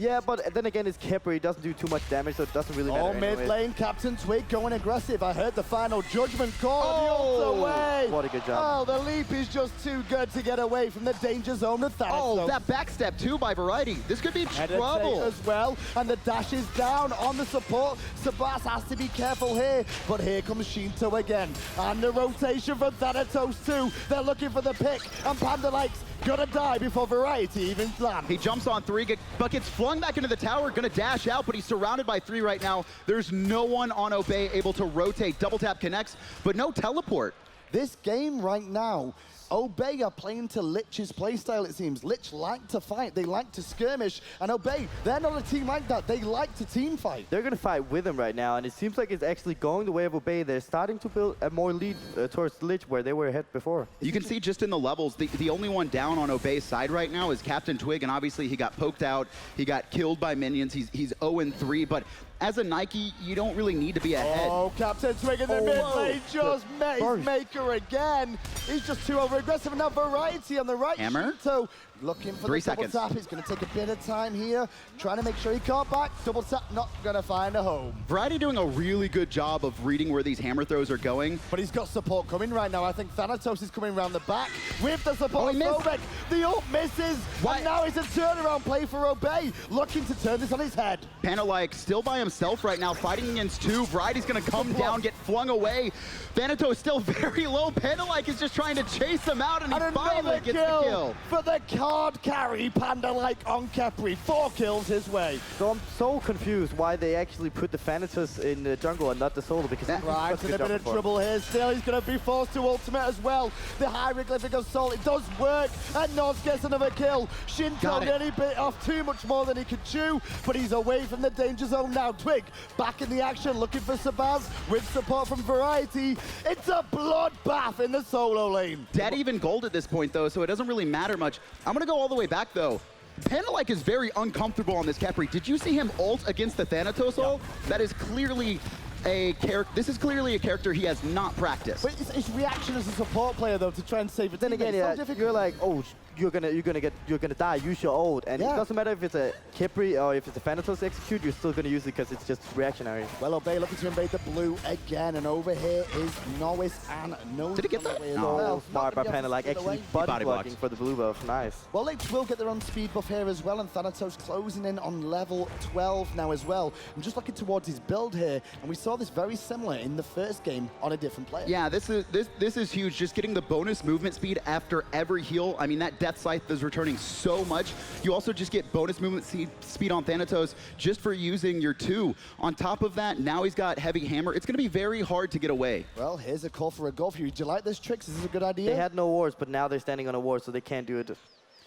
Yeah, but then again, it's Khepri. It doesn't do too much damage, so it doesn't really matter. Oh, mid lane, CaptainTwig going aggressive. I heard the final judgment call. The ult away. What a good job. Oh, the leap is just too good to get away from the danger zone of Thanatos. Oh, that backstep too by Variety. This could be trouble. As well, and the dash is down on the support. Sebas has to be careful here, but here comes Sheento again. And the rotation from Thanatos too. They're looking for the pick, and PandaLike's gonna die before Variety even lands. He jumps on 3, but gets flung back into the tower, gonna dash out, but he's surrounded by 3 right now. There's no one on Obey able to rotate. Double tap connects, but no teleport. This game right now, Obey are playing to Lich's playstyle, it seems. Lich like to fight, they like to skirmish, and Obey, they're not a team like that. They like to team fight. They're going to fight with him right now, and it seems like it's actually going the way of Obey. They're starting to build a more lead towards Lich, where they were ahead before. You can see just in the levels, the only one down on Obey's side right now is CaptainTwig, and obviously he got poked out, he got killed by minions, he's 0-3, but as a Nike, you don't really need to be ahead. Oh, CaptainTwig in the mid lane just met his maker again. He's just too over-aggressive, and now Variety on the right. Hammer? So looking for 3 the double seconds. tap. He's going to take a bit of time here, trying to make sure he can't back. Double tap, not going to find a home. Variety doing a really good job of reading where these hammer throws are going. But he's got support coming right now. I think Thanatos is coming around the back with the support he of missed. Sobek. The ult misses, Why- and now it's a turnaround play for Obey, looking to turn this on his head. PANDALIKE still by himself right now, fighting against 2. Variety's gonna come down, get flung away. Thanatos still very low. PANDALIKE is just trying to chase him out, and he finally another gets the kill. for the card carry, PANDALIKE on Khepri. 4 kills his way. So I'm so confused why they actually put the Thanatos in the jungle and not the solo, because he's Right, such a in a good bit of jumper. trouble here. Still, he's going to be forced to ultimate as well. The hieroglyphic assault, it does work, and NowiS gets another kill. Sheento Got it. nearly bit off too much more than he could chew, but he's away from the danger zone now. Twig back in the action, looking for Sebas with support from Variety. It's a bloodbath in the solo lane. Dead even gold at this point, though, so it doesn't really matter much. I'm gonna go all the way back, though. PANDALIKE is very uncomfortable on this Khepri. Did you see him ult against the Thanatos ult? That is clearly a character. This is clearly a character he has not practiced. But it's his reaction as a support player, though, to try and save it. Then again, yeah, you're like, oh, you're gonna die. Use your ult, and it doesn't matter if it's a Khepri or if it's a Thanatos execute. You're still gonna use it because it's just reactionary. Well, Obey looking to invade the blue again, and over here is NowiS and NowiS. Did he get that? No, smart by PANDALIKE, actually body body blocking blocked. for the blue buff. Nice. Well, Lich will get their own speed buff here as well, and Thanatos closing in on level 12 now as well. I'm just looking towards his build here, and we saw this very similar in the first game on a different player. Yeah, this is huge. Just getting the bonus movement speed after every heal. I mean, that Death Scythe is returning so much. You also just get bonus movement speed on Thanatos just for using your 2. On top of that, now he's got Heavy Hammer. It's going to be very hard to get away. Well, here's a call for a goal for you. Do you like this, Trix? Is this a good idea? They had no wards, but now they're standing on a ward, so they can't do it.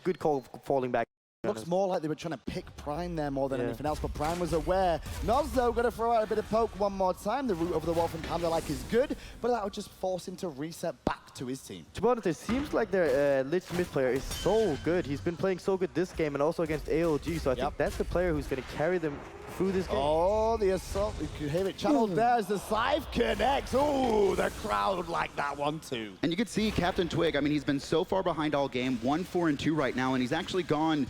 Good call falling back. Looks more like they were trying to pick Prime there more than anything else, but Prime was aware. NowiS, though, going to throw out a bit of poke one more time. The route over the wall from PANDALIKE is good, but that would just force him to reset back to his team. To be honest, it seems like their Lich mid player is so good. He's been playing so good this game and also against AOG, so I think that's the player who's going to carry them through this game. Oh, the assault. You can hear it channeled there as the Scythe connects. Ooh, the crowd like that one too. And you can see CaptainTwig, I mean, he's been so far behind all game, 1-4-2 right now, and he's actually gone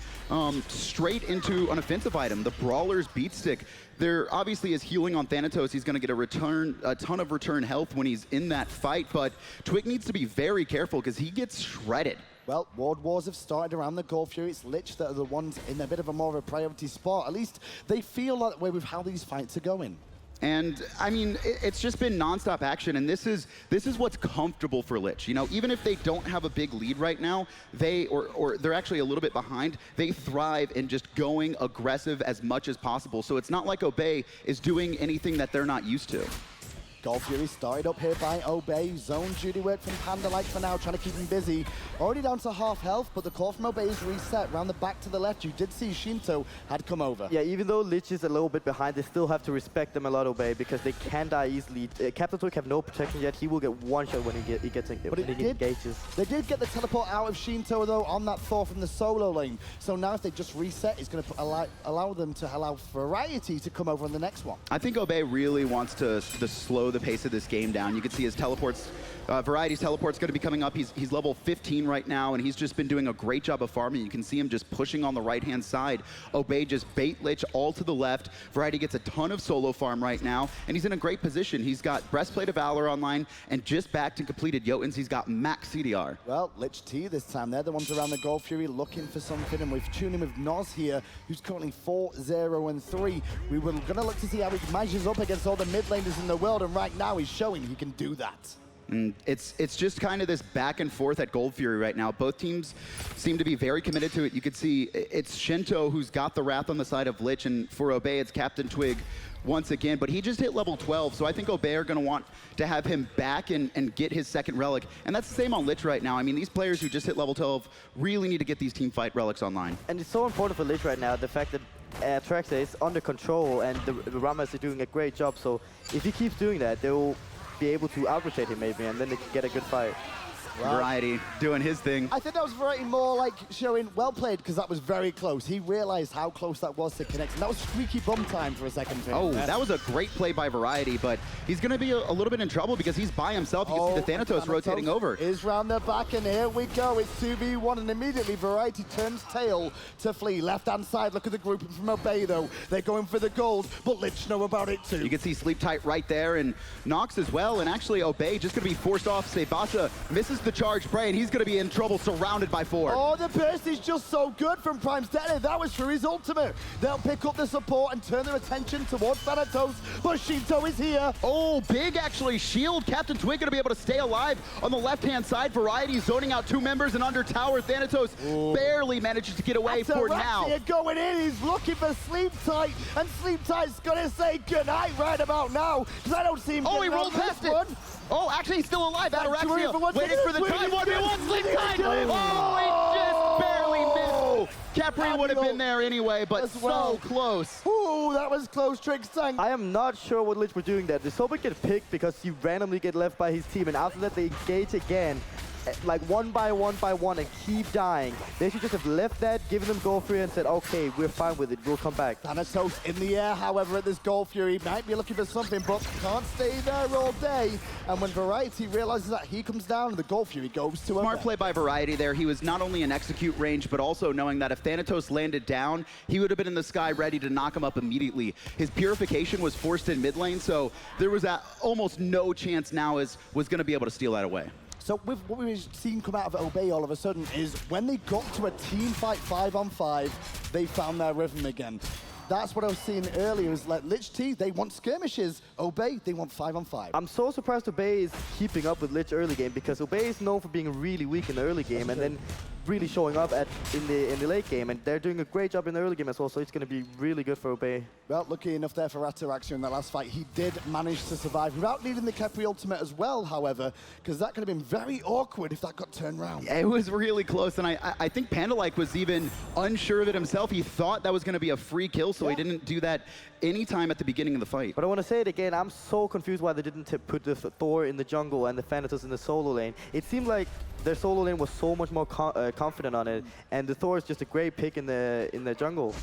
straight into an offensive item, the Brawler's Beat Stick. There obviously is healing on Thanatos. He's going to get a ton of return health when he's in that fight, but Twig needs to be very careful because he gets shredded. Well, Ward Wars have started around the Gold Fury. It's Lich that are the ones in a bit of a more of a priority spot. At least they feel that way with how these fights are going. And I mean, it's just been nonstop action, and this is what's comfortable for Lich. You know, even if they don't have a big lead right now, or they're actually a little bit behind, they thrive in just going aggressive as much as possible. So it's not like Obey is doing anything that they're not used to. Gold Fury started up here by Obey. Zone duty work from PANDALIKE for now, trying to keep him busy. Already down to half health, but the call from Obey is reset. Round the back to the left, you did see Sheento had come over. Yeah, even though Lich is a little bit behind, they still have to respect them a lot, Obey, because they can die easily. CaptainTwig have no protection yet. He will get one shot when he engages. They did get the teleport out of Sheento, though, on that Thor from the solo lane. So now if they just reset, it's going to allow them to allow Variety to come over on the next one. I think Obey really wants to slow the pace of this game down. You can see his teleports, Variety's teleport's going to be coming up. He's level 15 right now, and he's just been doing a great job of farming. You can see him just pushing on the right-hand side. Obey just bait Lich all to the left. Variety gets a ton of solo farm right now, and he's in a great position. He's got Breastplate of Valor online, and just backed and completed Jotuns, he's got max CDR. Well, Lich T this time. They're the ones around the Gold Fury looking for something, and we've tuned in with NowiS here, who's currently 4-0-3. We were going to look to see how he measures up against all the mid laners in the world, and right now he's showing he can do that. And it's just kind of this back and forth at Gold Fury right now. Both teams seem to be very committed to it. You can see it's Sheento who's got the Wrath on the side of Lich, and for Obey, it's CaptainTwig once again, but he just hit level 12, so I think Obey are going to want to have him back and get his second relic, and that's the same on Lich right now. I mean, these players who just hit level 12 really need to get these team fight relics online. And it's so important for Lich right now, the fact that Ataraxia is under control and the Rama is doing a great job, so if he keeps doing that, they will be able to out-rotate him maybe, and then they can get a good fight. Wow. Variety doing his thing. I think that was Variety more like showing well played because that was very close. He realized how close that was to connect. And that was squeaky bum time for a second. Oh, that was a great play by Variety, but he's going to be a little bit in trouble because he's by himself. You can see the Thanatos rotating over. Is round the back, and here we go. It's 2v1, and immediately Variety turns tail to flee. Left-hand side, look at the grouping from Obey, though. They're going for the gold, but Lich know about it, too. You can see Sleeptight right there, and Nox as well, and actually Obey just going to be forced off. SebasPeCausa misses the charge spray, and he's going to be in trouble surrounded by 4. Oh, the burst is just so good from Prime's detonator. That was for his ultimate. They'll pick up the support and turn their attention towards Thanatos, but Sheento is here. Oh, big actually shield. CaptainTwig going to be able to stay alive on the left-hand side. Variety zoning out 2 members, and under tower, Thanatos barely manages to get away for now. Going in, he's looking for Sleeptight, and Sleeptight's going to say goodnight right about now, because I don't see him. Oh, he rolled past it. Oh, actually, he's still alive. Ataraxia waiting for the time. 1v1, Sleeptight. Oh, he just barely missed. Khepri would have been there anyway, but so close. Ooh, that was close, Triggs. I am not sure what Lich were doing there. The Sobek get picked because he randomly get left by his team, and after that they engage again, like one by one, and keep dying. They should just have left that, given them Gold Fury, and said, okay, we're fine with it, we'll come back. Thanatos in the air, however, at this Gold Fury. Might be looking for something, but can't stay there all day. And when Variety realizes that, he comes down, and the Gold Fury goes to Smart play by Variety there. He was not only in execute range, but also knowing that if Thanatos landed down, he would have been in the sky ready to knock him up immediately. His purification was forced in mid lane, so there was almost no chance now was going to be able to steal that away. So with what we've seen come out of Obey all of a sudden is when they got to a team fight 5-on-5, they found their rhythm again. That's what I was seeing earlier, is like Lich T, they want skirmishes. Obey, they want 5-on-5. I'm so surprised Obey is keeping up with Lich early game, because Obey is known for being really weak in the early game and then really showing up in the late game, and they're doing a great job in the early game as well, so it's going to be really good for Obey. Well, lucky enough there for Ataraxia in that last fight. He did manage to survive without needing the Khepri ultimate as well, however, because that could have been very awkward if that got turned around. It was really close, and I think PANDALIKE was even unsure of it himself. He thought that was going to be a free kill, so he didn't do that anytime at the beginning of the fight. But I want to say it again, I'm so confused why they didn't put the Thor in the jungle and the Thanatos in the solo lane. It seemed like their solo lane was so much more confident on it, and the Thor is just a great pick in the jungle.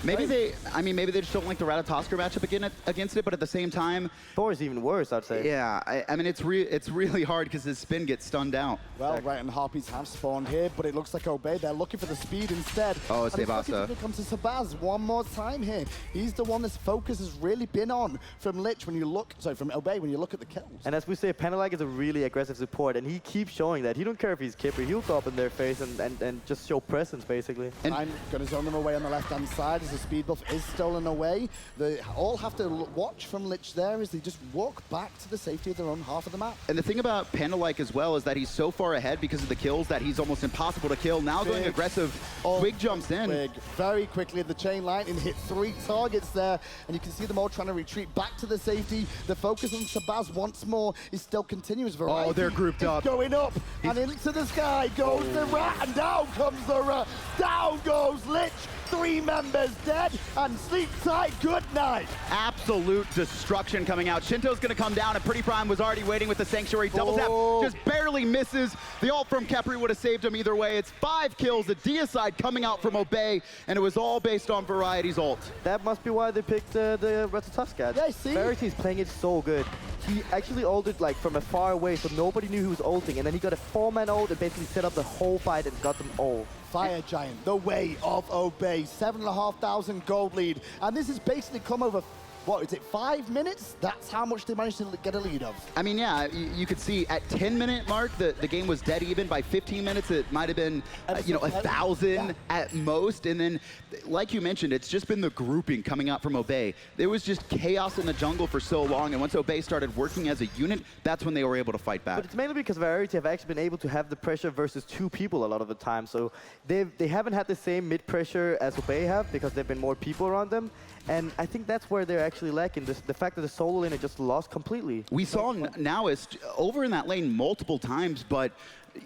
Maybe maybe they just don't like the Ratatoskr matchup against it, but at the same time, Thor is even worse, I'd say. Yeah, I mean it's really hard because his spin gets stunned out. Well, right, and Harpies have spawned here, but it looks like Obey, they're looking for the speed instead. Oh, SebasPeCausa. It comes to Sebas one more time here. He's the one this focus has really been on from Lich when you look, from Obey when you look at the kills. And as we say, PANDALIKE is a really aggressive support, and he keeps showing that. He don't care if he's Khepri, he'll go up in their face and just show presence, basically. And I'm going to zone them away on the left-hand side as the speed buff is stolen away. They all have to watch from Lich there as they just walk back to the safety of their own half of the map. And the thing about PANDALIKE as well is that he's so far ahead because of the kills that he's almost impossible to kill. Now going aggressive, Twig jumps in. Twig very quickly at the chain line and hit 3 targets there. And you can see them all trying to retreat back to the safety. The focus on Sebas once more is still continuous. Variety. Oh, they're grouped up. Going up and into the sky goes the Rat, and down comes the Rat. Down goes Lich. 3 members dead, and Sleeptight, good night. Absolute destruction coming out. Sheento's going to come down, and PrettyPriMe was already waiting with the Sanctuary. Double tap, just barely misses. The ult from Khepri would have saved him either way. It's 5 kills, the deicide coming out from Obey, and it was all based on Variety's ult. That must be why they picked the Ratatoskr. Yeah, see? Variety's playing it so good. He actually ulted like from a far away, so nobody knew he was ulting, and then he got a 4-man ult and basically set up the whole fight and got them all. Fire Giant, the way of Obey, 7,500 gold lead. And this has basically come over what is it, 5 minutes? That's how much they managed to get a lead of. I mean, yeah, you could see at 10-minute mark, the game was dead even. By 15 minutes, it might have been, 1,000 at most. And then, like you mentioned, it's just been the grouping coming out from Obey. There was just chaos in the jungle for so long, and once Obey started working as a unit, that's when they were able to fight back. But it's mainly because Variety have actually been able to have the pressure versus 2 people a lot of the time. So they haven't had the same mid pressure as Obey have because there've been more people around them. And I think that's where they're actually lacking, the fact that the solo lane is just lost completely. We saw NowiS over in that lane multiple times, but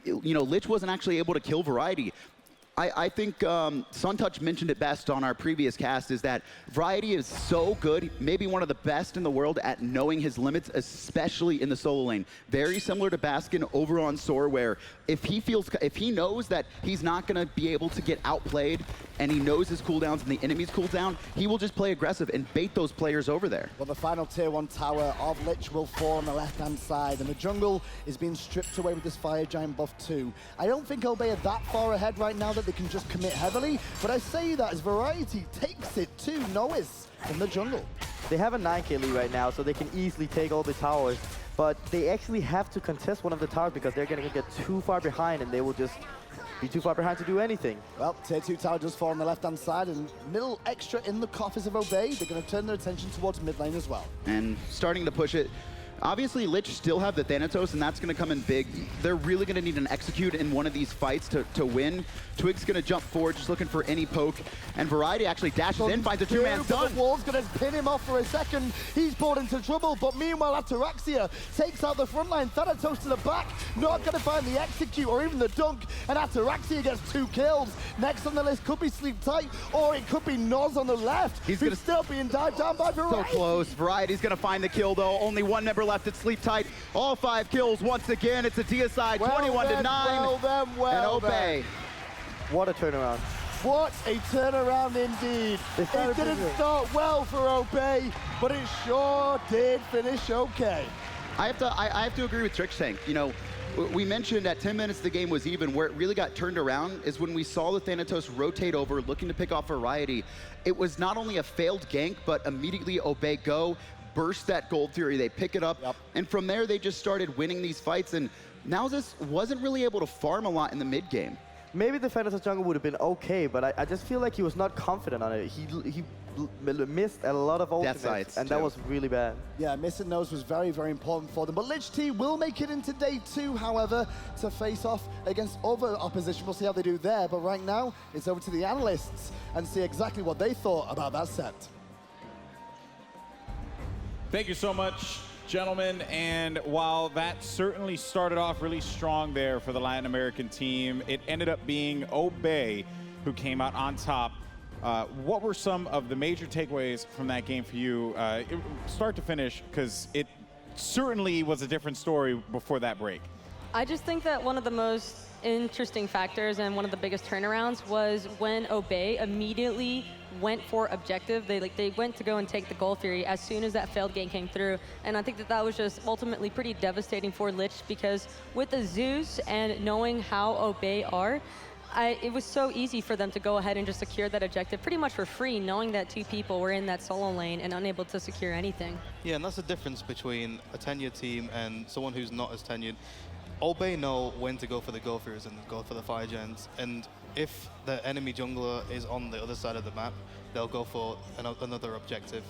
Lich wasn't actually able to kill Variety. I think SunTouch mentioned it best on our previous cast, is that Variety is so good, maybe one of the best in the world at knowing his limits, especially in the solo lane. Very similar to Baskin over on Soar, where if he knows that he's not going to be able to get outplayed, and he knows his cooldowns and the enemy's cooldown, he will just play aggressive and bait those players over there. Well, the final tier 1 tower of Lich will fall on the left-hand side, and the jungle is being stripped away with this Fire Giant buff too. I don't think Obey are that far ahead right now that they can just commit heavily, but I say that as Variety takes it to NowiS in the jungle. They have a 9k lead right now, so they can easily take all the towers. But they actually have to contest one of the towers because they're going to get too far behind, and they will just be too far behind to do anything. Well, tier 2 tower does fall on the left-hand side, and middle extra in the coffers of Obey. They're going to turn their attention towards mid lane as well. And starting to push it. Obviously, Lich still have the Thanatos, and that's going to come in big. They're really going to need an execute in one of these fights to win. Twig's going to jump forward, just looking for any poke. And Variety actually dashes in, finds a 2-man stun. The wall's going to pin him off for a second. He's brought into trouble, but meanwhile, Ataraxia takes out the front line. Thanatos to the back, not going to find the execute or even the dunk, and Ataraxia gets 2 kills. Next on the list could be Sleeptight, or it could be Noz on the left. He's still being dived down by Variety. So close. Variety's going to find the kill, though. Only 1 member left at Sleeptight. All 5 kills once again. It's a deicide, 21-9. And Obey. What a turnaround. What a turnaround indeed. It didn't start well for Obey, but it sure did finish okay. I have to agree with Trick's tank. We mentioned at 10 minutes the game was even. Where it really got turned around is when we saw the Thanatos rotate over, looking to pick off Variety. It was not only a failed gank, but immediately Obey go, burst that Gold Fury, they pick it up, and from there they just started winning these fights, and NowiS wasn't really able to farm a lot in the mid game. Maybe the Thanatos jungle would have been okay, but I just feel like he was not confident on it. He missed a lot of ultimates, and that was really bad. Yeah, missing those was very, very important for them. But Lich T will make it into day 2, however, to face off against other opposition. We'll see how they do there, but right now, it's over to the analysts and see exactly what they thought about that set. Thank you so much, gentlemen. And while that certainly started off really strong there for the Latin American team, it ended up being Obey who came out on top. What were some of the major takeaways from that game for you, start to finish, because it certainly was a different story before that break? I just think that one of the most interesting factors and one of the biggest turnarounds was when Obey immediately went for objective. They went to go and take the Gold Fury as soon as that failed game came through, and I think that was just ultimately pretty devastating for Lich, because with the Zeus and knowing how Obey are, it was so easy for them to go ahead and just secure that objective pretty much for free, knowing that 2 people were in that solo lane and unable to secure anything. Yeah, and that's the difference between a tenured team and someone who's not as tenured. Obey know when to go for the Gold Furies and go for the Fire Giants, and if the enemy jungler is on the other side of the map, they'll go for another objective.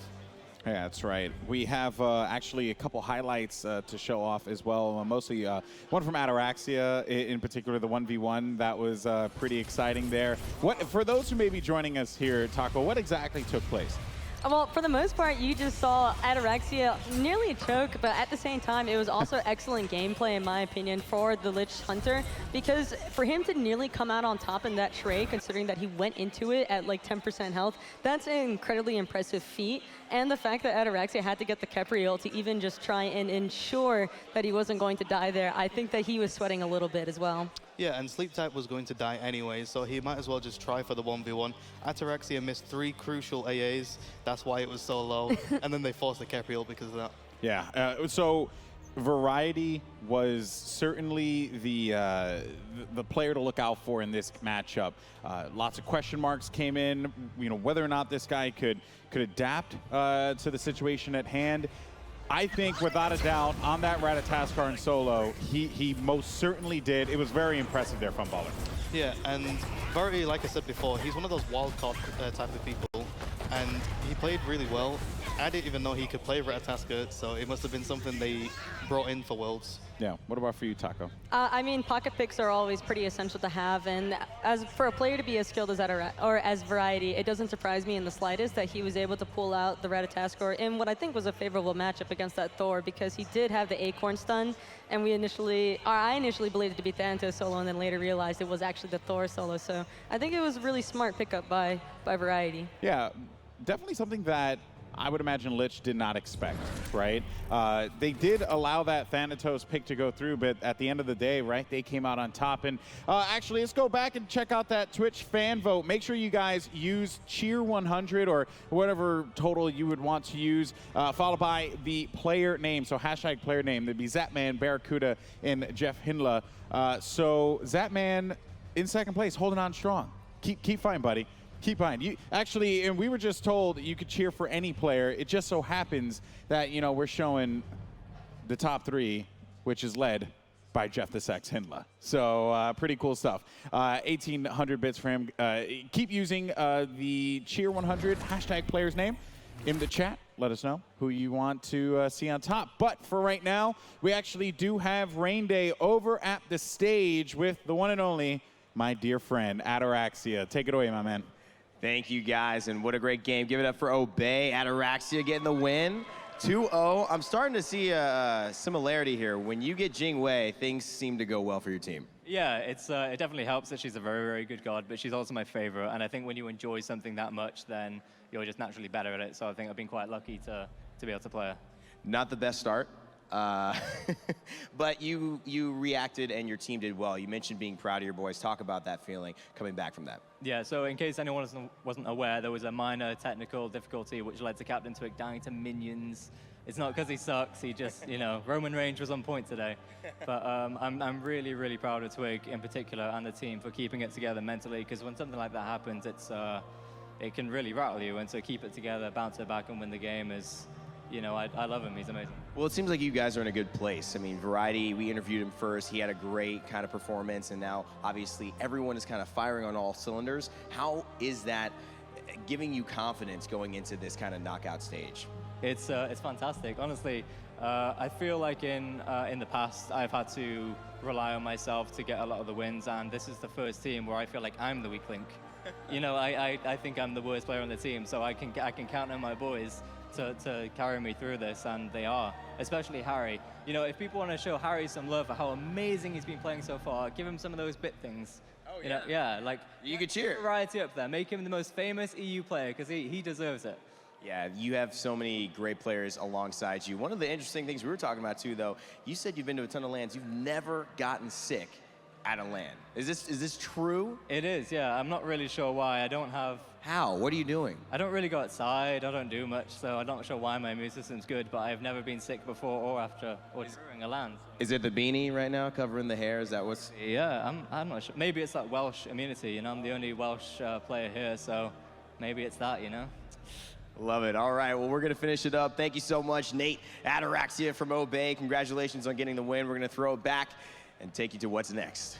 Yeah, that's right. We have actually a couple highlights to show off as well. Mostly one from Ataraxia, in particular the 1v1. That was pretty exciting there. For those who may be joining us here, Taco, what exactly took place? Well, for the most part, you just saw Ataraxia nearly choke, but at the same time, it was also excellent gameplay, in my opinion, for the Lich Hunter, because for him to nearly come out on top in that trade, considering that he went into it at like 10% health, that's an incredibly impressive feat. And the fact that Ataraxia had to get the Khepri ult to even just try and ensure that he wasn't going to die there, I think that he was sweating a little bit as well. Yeah, and Sleeptight was going to die anyway, so he might as well just try for the 1v1. Ataraxia missed 3 crucial AAs, that's why it was so low, and then they forced the Khepri ult because of that. Yeah, so Variety was certainly the player to look out for in this matchup. Lots of question marks came in, whether or not this guy could adapt to the situation at hand. I think, without a doubt, on that Ratatoskr in solo, he most certainly did. It was very impressive there from Baller. Yeah, and Variety, like I said before, he's one of those wild card type of people, and he played really well. I didn't even know he could play Ratatoskr, so it must have been something they brought in for Worlds. Yeah, what about for you, Taco? I mean, pocket picks are always pretty essential to have, and as for a player to be as skilled as as Variety, it doesn't surprise me in the slightest that he was able to pull out the Ratatoskr in what I think was a favorable matchup against that Thor, because he did have the Acorn stun, and I initially believed it to be Thanatos solo, and then later realized it was actually the Thor solo. So I think it was a really smart pickup by Variety. Yeah, definitely something that I would imagine Lich did not expect, right? They did allow that Thanatos pick to go through, but at the end of the day, right, they came out on top. And actually, let's go back and check out that Twitch fan vote. Make sure you guys use cheer 100 or whatever total you would want to use, followed by the player name. So hashtag player name. That'd be Zapman, Barracuda, and Jeff Hindla. So Zapman in second place, holding on strong. Keep fighting, buddy. Keep behind. You actually, and we were just told you could cheer for any player. It just so happens that, we're showing the top 3, which is led by Jeff the Sex Hindla. So pretty cool stuff. 1,800 bits for him. Keep using the cheer 100 hashtag player's name in the chat. Let us know who you want to see on top. But for right now, we actually do have Rain Day over at the stage with the one and only, my dear friend, Ataraxia. Take it away, my man. Thank you, guys, and what a great game. Give it up for Obey. Ataraxia getting the win. 2-0. I'm starting to see a similarity here. When you get Jing Wei, things seem to go well for your team. Yeah, it definitely helps that she's a very, very good god, but she's also my favorite. And I think when you enjoy something that much, then you're just naturally better at it. So I think I've been quite lucky to be able to play her. Not the best start. But you reacted and your team did well. You mentioned being proud of your boys. Talk about that feeling coming back from that. Yeah, so in case anyone wasn't aware, there was a minor technical difficulty which led to CaptainTwig dying to minions. It's not because he sucks, he just, Roman range was on point today. But I'm really, really proud of Twig in particular and the team for keeping it together mentally, because when something like that happens, it can really rattle you, and to keep it together, bounce it back and win the game is, I love him. He's amazing. Well, it seems like you guys are in a good place. I mean, Variety, we interviewed him first. He had a great kind of performance, and now, obviously, everyone is kind of firing on all cylinders. How is that giving you confidence going into this kind of knockout stage? It's fantastic. Honestly, I feel like in the past, I've had to rely on myself to get a lot of the wins, and this is the first team where I feel like I'm the weak link. I think I'm the worst player on the team, so I can count on my boys to carry me through this, and they are, especially Harry. If people want to show Harry some love for how amazing he's been playing so far, give him some of those bit things. Oh, yeah. Like, you could cheer. Variety up there. Make him the most famous EU player, because he deserves it. Yeah, you have so many great players alongside you. One of the interesting things we were talking about, too, though, you said you've been to a ton of LANs. You've never gotten sick at a LAN. Is this true? It is, yeah. I'm not really sure why. I don't have... How? What are you doing? I don't really go outside. I don't do much, so I'm not sure why my immune system's good, but I've never been sick before or after or during a LAN. Is it the beanie right now covering the hair? Is that what's... Yeah, I'm not sure. Maybe it's that Welsh immunity, I'm the only Welsh player here, so maybe it's that, Love it. All right, well, we're going to finish it up. Thank you so much, Nate. Ataraxia from Obey. Congratulations on getting the win. We're going to throw it back and take you to what's next.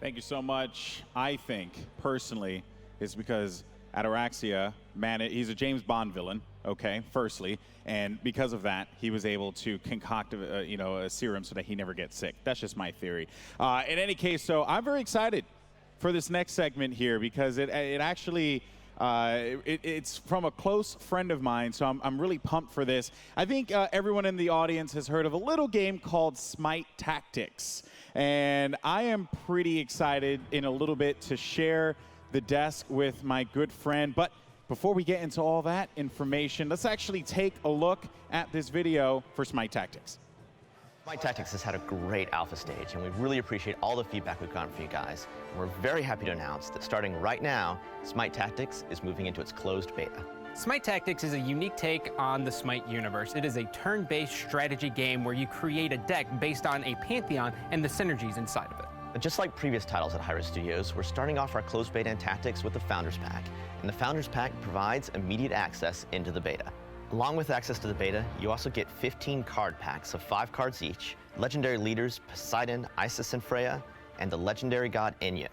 Thank you so much. I think, personally, it's because Ataraxia, man, he's a James Bond villain, okay, firstly. And because of that, he was able to concoct a serum so that he never gets sick. That's just my theory. In any case, so I'm very excited for this next segment here because it actually... it's from a close friend of mine, so I'm really pumped for this. I think everyone in the audience has heard of a little game called Smite Tactics, and I am pretty excited in a little bit to share the desk with my good friend. But before we get into all that information, let's actually take a look at this video for Smite Tactics. Smite Tactics has had a great alpha stage, and we really appreciate all the feedback we've gotten from you guys. And we're very happy to announce that starting right now, Smite Tactics is moving into its closed beta. Smite Tactics is a unique take on the Smite universe. It is a turn-based strategy game where you create a deck based on a pantheon and the synergies inside of it. Just like previous titles at hi-rez Studios, we're starting off our closed beta and tactics with the Founders Pack. And the Founders Pack provides immediate access into the beta. Along with access to the beta, you also get 15 card packs of 5 cards each, legendary leaders Poseidon, Isis, and Freya, and the legendary god Enyo.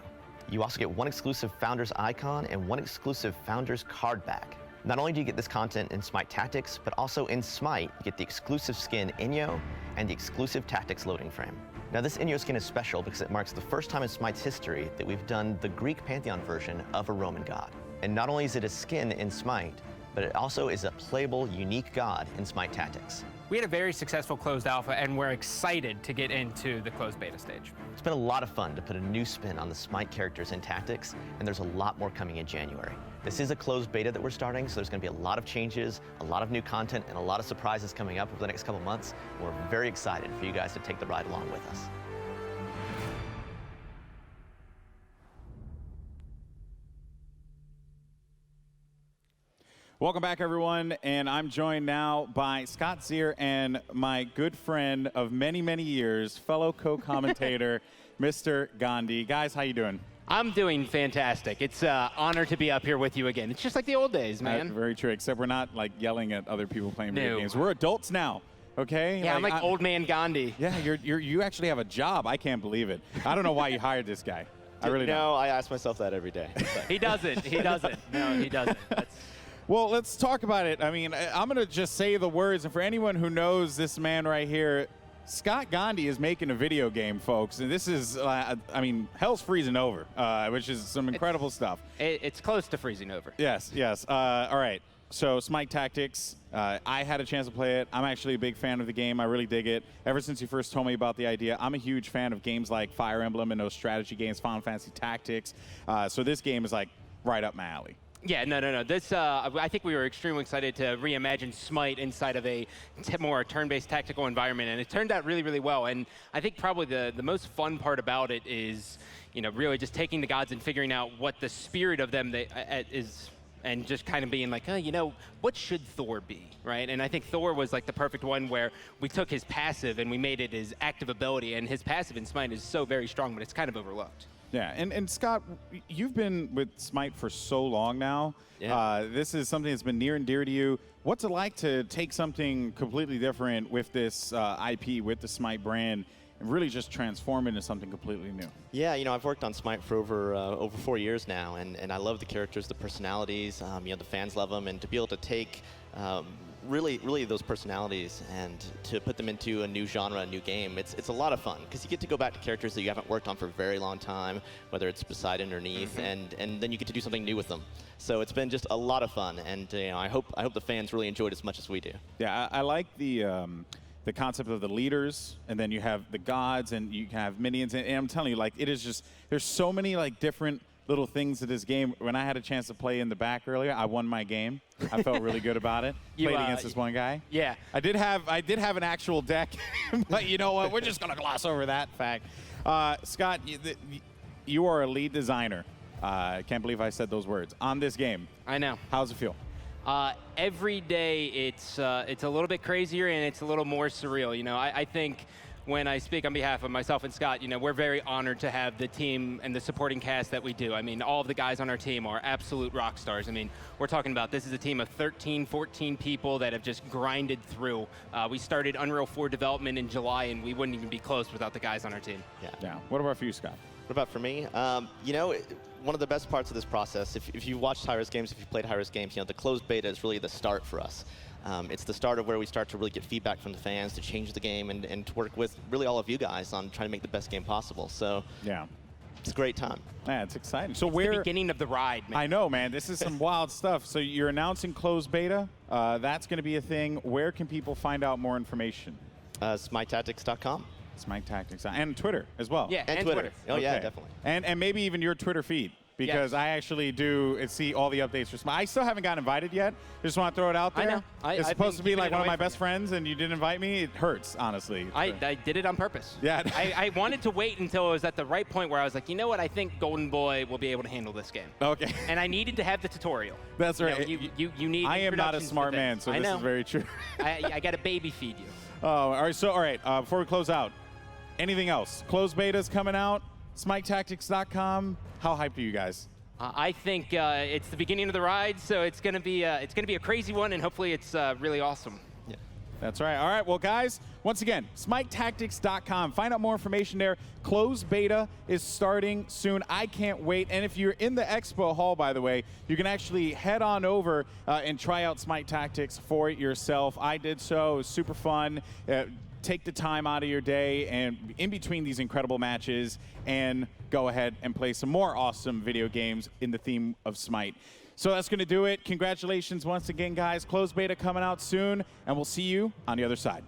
You also get 1 exclusive Founders icon and 1 exclusive Founders card back. Not only do you get this content in Smite Tactics, but also in Smite, you get the exclusive skin Enyo and the exclusive Tactics loading frame. Now this Enyo skin is special because it marks the first time in Smite's history that we've done the Greek pantheon version of a Roman god. And not only is it a skin in Smite, but it also is a playable, unique god in Smite Tactics. We had a very successful closed alpha, and we're excited to get into the closed beta stage. It's been a lot of fun to put a new spin on the Smite characters in Tactics, and there's a lot more coming in January. This is a closed beta that we're starting, so there's going to be a lot of changes, a lot of new content, and a lot of surprises coming up over the next couple months. We're very excited for you guys to take the ride along with us. Welcome back, everyone, and I'm joined now by Scott Zier and my good friend of many, many years, fellow co-commentator, Mr. Gandhi. Guys, how you doing? I'm doing fantastic. It's an honor to be up here with you again. It's just like the old days, man. Very true, except we're not like yelling at other people playing video games. We're adults now, okay? Yeah, I'm like old man Gandhi. Yeah, you actually have a job. I can't believe it. I don't know why you hired this guy. I really don't. No, I ask myself that every day. He doesn't. He doesn't. No, he doesn't. Well, let's talk about it. I mean, I'm going to just say the words. And for anyone who knows this man right here, Scott Gandhi is making a video game, folks. And this is, I mean, hell's freezing over, which is some incredible stuff. It's close to freezing over. Yes, yes. All right. So Smite Tactics, I had a chance to play it. I'm actually a big fan of the game. I really dig it. Ever since you first told me about the idea, I'm a huge fan of games like Fire Emblem and those strategy games, Final Fantasy Tactics. So this game is like right up my alley. Yeah, no. This, I think we were extremely excited to reimagine Smite inside of a more turn-based tactical environment, and it turned out really, really well. And I think probably the most fun part about it is, really just taking the gods and figuring out what the spirit of them is, and just kind of being like, what should Thor be, right? And I think Thor was like the perfect one where we took his passive and we made it his active ability, and his passive in Smite is so very strong, but it's kind of overlooked. Yeah, and Scott, you've been with Smite for so long now. Yeah. This is something that's been near and dear to you. What's it like to take something completely different with this IP, with the Smite brand, and really just transform it into something completely new? Yeah, I've worked on Smite for over 4 years now, and I love the characters, the personalities. The fans love them, and to be able to take really those personalities and to put them into a new genre, a new game, it's a lot of fun because you get to go back to characters that you haven't worked on for a very long time, whether it's Poseidon or Neath, and then you get to do something new with them. So it's been just a lot of fun, and I hope the fans really enjoyed it as much as we do. Yeah, I like the concept of the leaders, and then you have the gods, and you have minions, and I'm telling you, like, it is just, there's so many like different little things to this game. When I had a chance to play in the back earlier, I won my game. I felt really good about it. Played against this one guy. Yeah. I did have an actual deck, but you know what? We're just gonna gloss over that fact. Scott, you are a lead designer. I can't believe I said those words on this game. I know. How's it feel? Every day it's a little bit crazier and it's a little more surreal. I think when I speak on behalf of myself and Scott, we're very honored to have the team and the supporting cast that we do. I mean, all of the guys on our team are absolute rock stars. I mean, we're talking about this is a team of 13, 14 people that have just grinded through. We started Unreal 4 development in July, and we wouldn't even be close without the guys on our team. Yeah. What about for you, Scott? What about for me? One of the best parts of this process, if you watched hi-rez games, if you played hi-rez games, the closed beta is really the start for us. It's the start of where we start to really get feedback from the fans to change the game and to work with really all of you guys on trying to make the best game possible. So yeah, it's a great time. Yeah, it's exciting. So it's the beginning of the ride, man. I know, man. This is some wild stuff. So you're announcing closed beta. That's going to be a thing. Where can people find out more information? SmiteTactics.com. Smite Tactics and Twitter as well. Yeah, and Twitter. Oh yeah, definitely. And maybe even your Twitter feed. because Yes. I actually do see all the updates for Smite. I still haven't gotten invited yet. Just want to throw it out there. I know. It's I've supposed been to be keeping like it one of away my from best friends, and you didn't invite me. It hurts, honestly. I did it on purpose. Yeah. I wanted to wait until it was at the right point where I was like, you know what? I think Golden Boy will be able to handle this game. Okay. And I needed to have the tutorial. That's You know, right. you need. I am not a introductions to smart things. man, so I this know. is very true. I got to baby feed you. Oh, all right. So, all right. Before we close out, anything else? Closed beta's coming out. SmiteTactics.com. How hyped are you guys? I think it's the beginning of the ride, so it's gonna be a crazy one, and hopefully it's really awesome. Yeah. That's right. All right. Well, guys, once again, SmiteTactics.com. Find out more information there. Closed beta is starting soon. I can't wait. And if you're in the expo hall, by the way, you can actually head on over and try out Smite Tactics for yourself. I did so. It was super fun. Take the time out of your day and in between these incredible matches and go ahead and play some more awesome video games in the theme of Smite. So that's going to do it. Congratulations once again, guys. Closed beta coming out soon, and we'll see you on the other side.